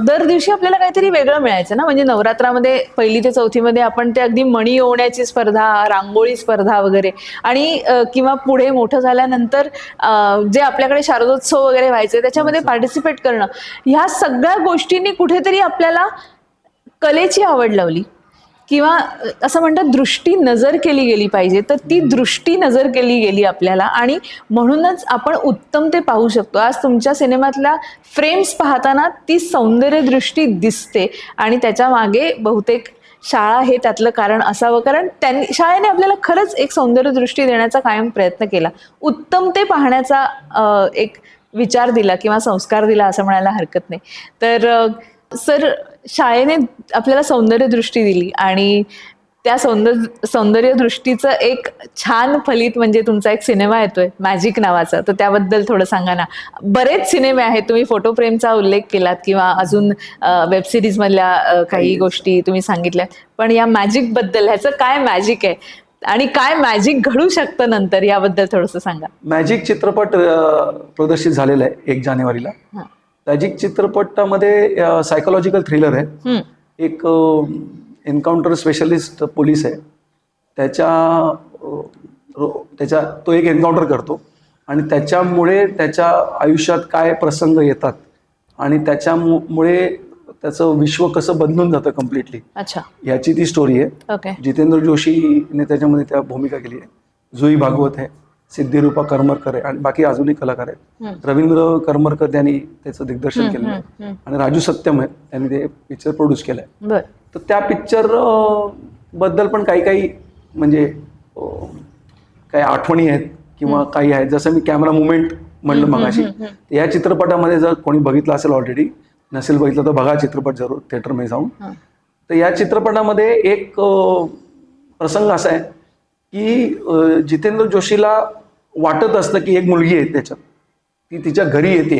दर दिवशी आपल्याला काहीतरी वेगळं मिळायचं ना. म्हणजे नवरात्रामध्ये 1ली ते 4थीमध्ये आपण ते अगदी मणी ओवण्याची स्पर्धा, रांगोळी स्पर्धा वगैरे, आणि किंवा पुढे मोठं झाल्यानंतर जे आपल्याकडे शारदोत्सव वगैरे व्हायचे त्याच्यामध्ये पार्टिसिपेट करणं, ह्या सगळ्या गोष्टींनी कुठेतरी आपल्याला कलेची आवड लावली, किंवा असं म्हणतात दृष्टी नजर केली गेली पाहिजे, तर ती दृष्टी नजर केली गेली आपल्याला, आणि म्हणूनच आपण उत्तम ते पाहू शकतो. आज तुमच्या सिनेमातल्या फ्रेम्स पाहताना ती सौंदर्य दृष्टी दिसते, आणि त्याच्या मागे बहुतेक शाळा हे त्यातलं कारण असावं, कारण त्यांनी शाळेने आपल्याला खरंच एक सौंदर्य दृष्टी देण्याचा कायम प्रयत्न केला, उत्तम ते पाहण्याचा एक विचार दिला किंवा संस्कार दिला असं म्हणायला हरकत नाही. तर सर, शाळेने आपल्याला सौंदर्य दृष्टी दिली, आणि त्या सौंदर्य दृष्टीचं एक छान फलित म्हणजे तुमचा एक सिनेमा येतोय मॅजिक नावाचा, तर त्याबद्दल थोडं सांगा ना. बरेच सिनेमे आहेत, तुम्ही फोटो फ्रेमचा उल्लेख केलात, किंवा अजून वेब सिरीज मधल्या काही गोष्टी तुम्ही सांगितल्या, पण या मॅजिक बद्दल, ह्याचं काय मॅजिक आहे आणि काय मॅजिक घडू शकतं नंतर, याबद्दल थोडंसं सांगा. मॅजिक चित्रपट प्रदर्शित झालेला आहे 1 जानेवारीला. मॅजिक चित्रपटामध्ये सायकोलॉजिकल थ्रिलर आहे. एक एन्काउंटर स्पेशलिस्ट पोलीस आहे, त्याच्या तो एक एन्काउंटर करतो, आणि त्याच्यामुळे त्याच्या आयुष्यात काय प्रसंग येतात, आणि त्याच्यामुळे त्याचं विश्व कसं बदलून जातं कम्प्लिटली. अच्छा, याची ती स्टोरी आहे. ओके. जितेंद्र जोशीने त्याच्यामध्ये त्या भूमिका केली आहे. जुई भागवत आहे, सिद्धिरूपा करमरकर आहे, आणि बाकी अजूनही कलाकार आहेत. रवींद्र करमरकर यांनी त्याचं दिग्दर्शन केलेलं आहे, आणि राजू सत्यम आहे त्यांनी ते पिक्चर प्रोड्यूस केलंय. तर त्या पिक्चर बद्दल पण काही म्हणजे काही आठवणी आहेत किंवा काही आहेत. जसं मी कॅमेरा मुवमेंट म्हणलं मगाशी, या चित्रपटामध्ये जर कोणी बघितलं असेल, ऑलरेडी नसेल बघितलं तर बघा चित्रपट जरूर थिएटरमध्ये जाऊन. तर या चित्रपटामध्ये एक प्रसंग असा आहे की जितेंद्र जोशीला वाटत असतं की एक मुलगी आहे त्याच्यात, ती तिच्या घरी येते,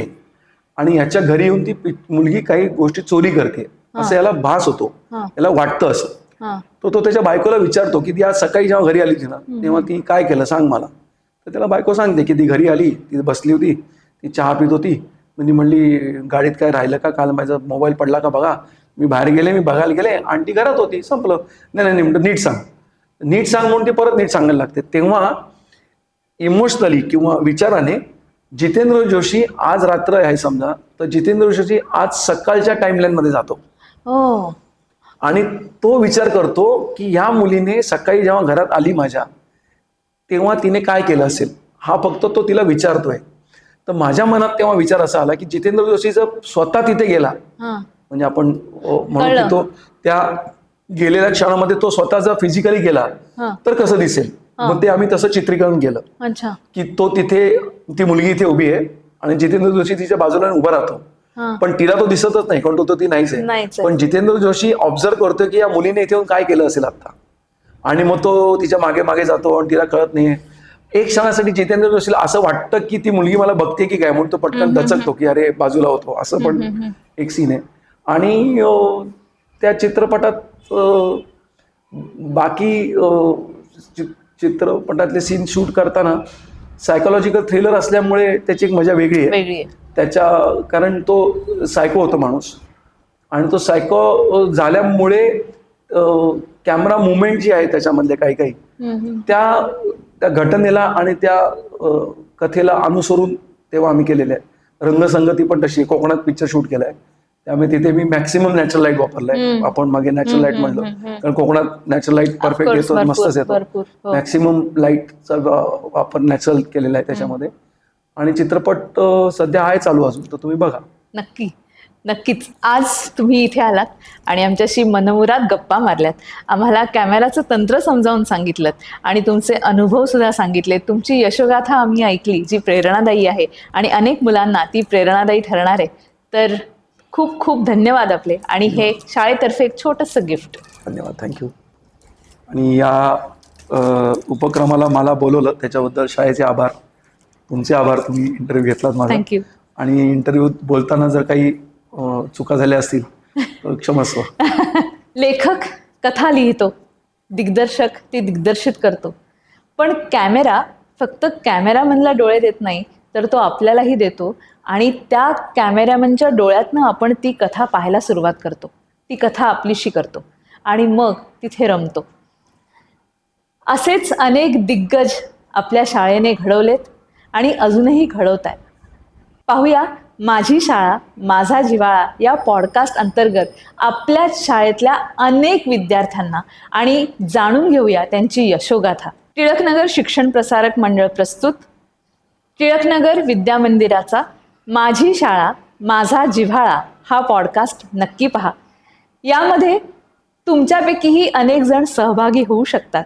आणि याच्या घरी येऊन ती मुलगी काही गोष्टी चोरी करते असं याला भास होतो, याला वाटतं असं. तो त्याच्या बायकोला विचारतो की ती आज सकाळी जेव्हा घरी आली होती ना, तेव्हा ती काय केलं सांग मला. तर त्याला बायको सांगते की ती घरी आली, ती बसली होती, ती चहा पित होती, म्हणजे म्हणली गाडीत काय राहिलं का, काल माझा मोबाईल पडला का बघा, मी बाहेर गेले, मी बघायला गेले आणि ती घरात होती, संपलं. नाही म्हणतो नीट सांग म्हणून ती परत नीट सांगायला लागते. तेव्हा इमोशनली किंवा विचाराने जितेंद्र जोशी आज रात्र आहे समजा, तर जितेंद्र जोशी आज सकाळच्या टाइमलाईन मध्ये जातो, आणि तो विचार करतो की ह्या मुलीने सकाळी जेव्हा घरात आली माझ्या, तेव्हा तिने काय केलं असेल, हा फक्त तो तिला विचारतोय. तर माझ्या मनात तेव्हा विचार असा आला की जितेंद्र जोशी जर स्वतः तिथे गेला, म्हणजे आपण म्हणू की तो त्या गेलेल्या क्षणामध्ये तो स्वतः जर फिजिकली गेला तर कसं दिसेल, मग ते आम्ही तसं चित्रीकरण केलं की तो तिथे, ती मुलगी इथे उभी आहे आणि जितेंद्र जोशी तिच्या बाजूला उभा राहतो, पण तिला तो दिसतच नाही, कारण तो ती नाहीच आहे. पण जितेंद्र जोशी ऑब्झर्व करतो की या मुलीने इथे येऊन काय केलं असेल आता, आणि मग तो तिच्या मागे मागे जातो आणि तिला कळत नाहीये. एक क्षणासाठी जितेंद्र जोशीला असं वाटतं की ती मुलगी मला बघते की काय, म्हणून तो पटकन दचकतो की अरे बाजूला होतो, असं पण एक सीन आहे. आणि त्या चित्रपटात बाकी चित्रपटातले सीन शूट करताना सायकोलॉजिकल थ्रिलर असल्यामुळे त्याची एक मजा वेगळी आहे त्याच्या, कारण तो सायको होतो माणूस, आणि तो सायको झाल्यामुळे कॅमेरा मुवमेंट जी आहे त्याच्यामधले काही त्या घटनेला आणि त्या कथेला अनुसरून तेव्हा आम्ही केलेले आहे. रंगसंगती पण तशी, कोकणात पिक्चर शूट केलाय, त्यामुळे तिथे मी मॅक्सिमम नॅचरल लाईट वापरलाय. आपण मागे नॅचरल लाईट म्हणलं, कारण कोकणात नॅचरल लाईट परफेक्ट येतो, मस्तच येतो. मॅक्सिमम लाईटचा वापर नॅचरल केलेला आहे त्याच्यामध्ये. आणि चित्रपट सध्या आहे चालू अजून, तर तुम्ही बघा. नक्कीच. आज तुम्ही इथे आलात आणि आमच्याशी मनमुराद गप्पा मारल्यात, आम्हाला कॅमेराचं तंत्र समजावून सांगितलं, आणि तुमचे अनुभव सुद्धा सांगितले. तुमची यशोगाथा आम्ही ऐकली, जी प्रेरणादायी आहे आणि अनेक मुलांना ती प्रेरणादायी ठरणार आहे. तर खूप खूप धन्यवाद आपले, आणि हे शाळेतर्फे एक छोटंसं गिफ्ट. धन्यवाद, थँक्यू. आणि या उपक्रमाला मला बोलवलं त्याच्याबद्दल शाळेचे आभार, तुमचे आभार. तुम्ही इंटरव्ह्यू घेतलात माझा. थँक्यू. आणि इंटरव्ह्यू बोलताना जर काही चुका झाल्या असतील तर क्षमस्व. लेखक कथा लिहितो, दिग्दर्शक ती दिग्दर्शित करतो, पण कॅमेरा फक्त कॅमेरामनला डोळे देत नाही, तर तो आपल्यालाही देतो आणि त्या कॅमेरामॅनच्या डोळ्यातनं आपण ती कथा पाहायला सुरुवात करतो, ती कथा आपलीशी करतो आणि मग तिथे रमतो. असेच अनेक दिग्गज आपल्या शाळेने घडवलेत आणि अजूनही घडवत आहेत. पाहूया माझी शाळा माझा जिव्हाळा या पॉडकास्ट अंतर्गत आपल्याच शाळेतल्या अनेक विद्यार्थ्यांना आणि जाणून घेऊया त्यांची यशोगाथा. टिळकनगर शिक्षण प्रसारक मंडळ प्रस्तुत टिळकनगर विद्यामंदिराचा माझी शाळा माझा जिव्हाळा हा पॉडकास्ट नक्की पहा. यामध्ये तुमच्यापैकीही अनेक जण सहभागी होऊ शकतात.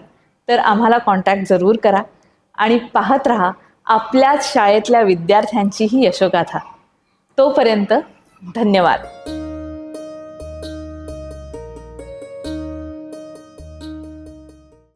तर आम्हाला कॉन्टॅक्ट जरूर करा आणि पाहत राहा आपल्याच शाळेतल्या विद्यार्थ्यांची ही यशोगाथा. तोपर्यंत धन्यवाद.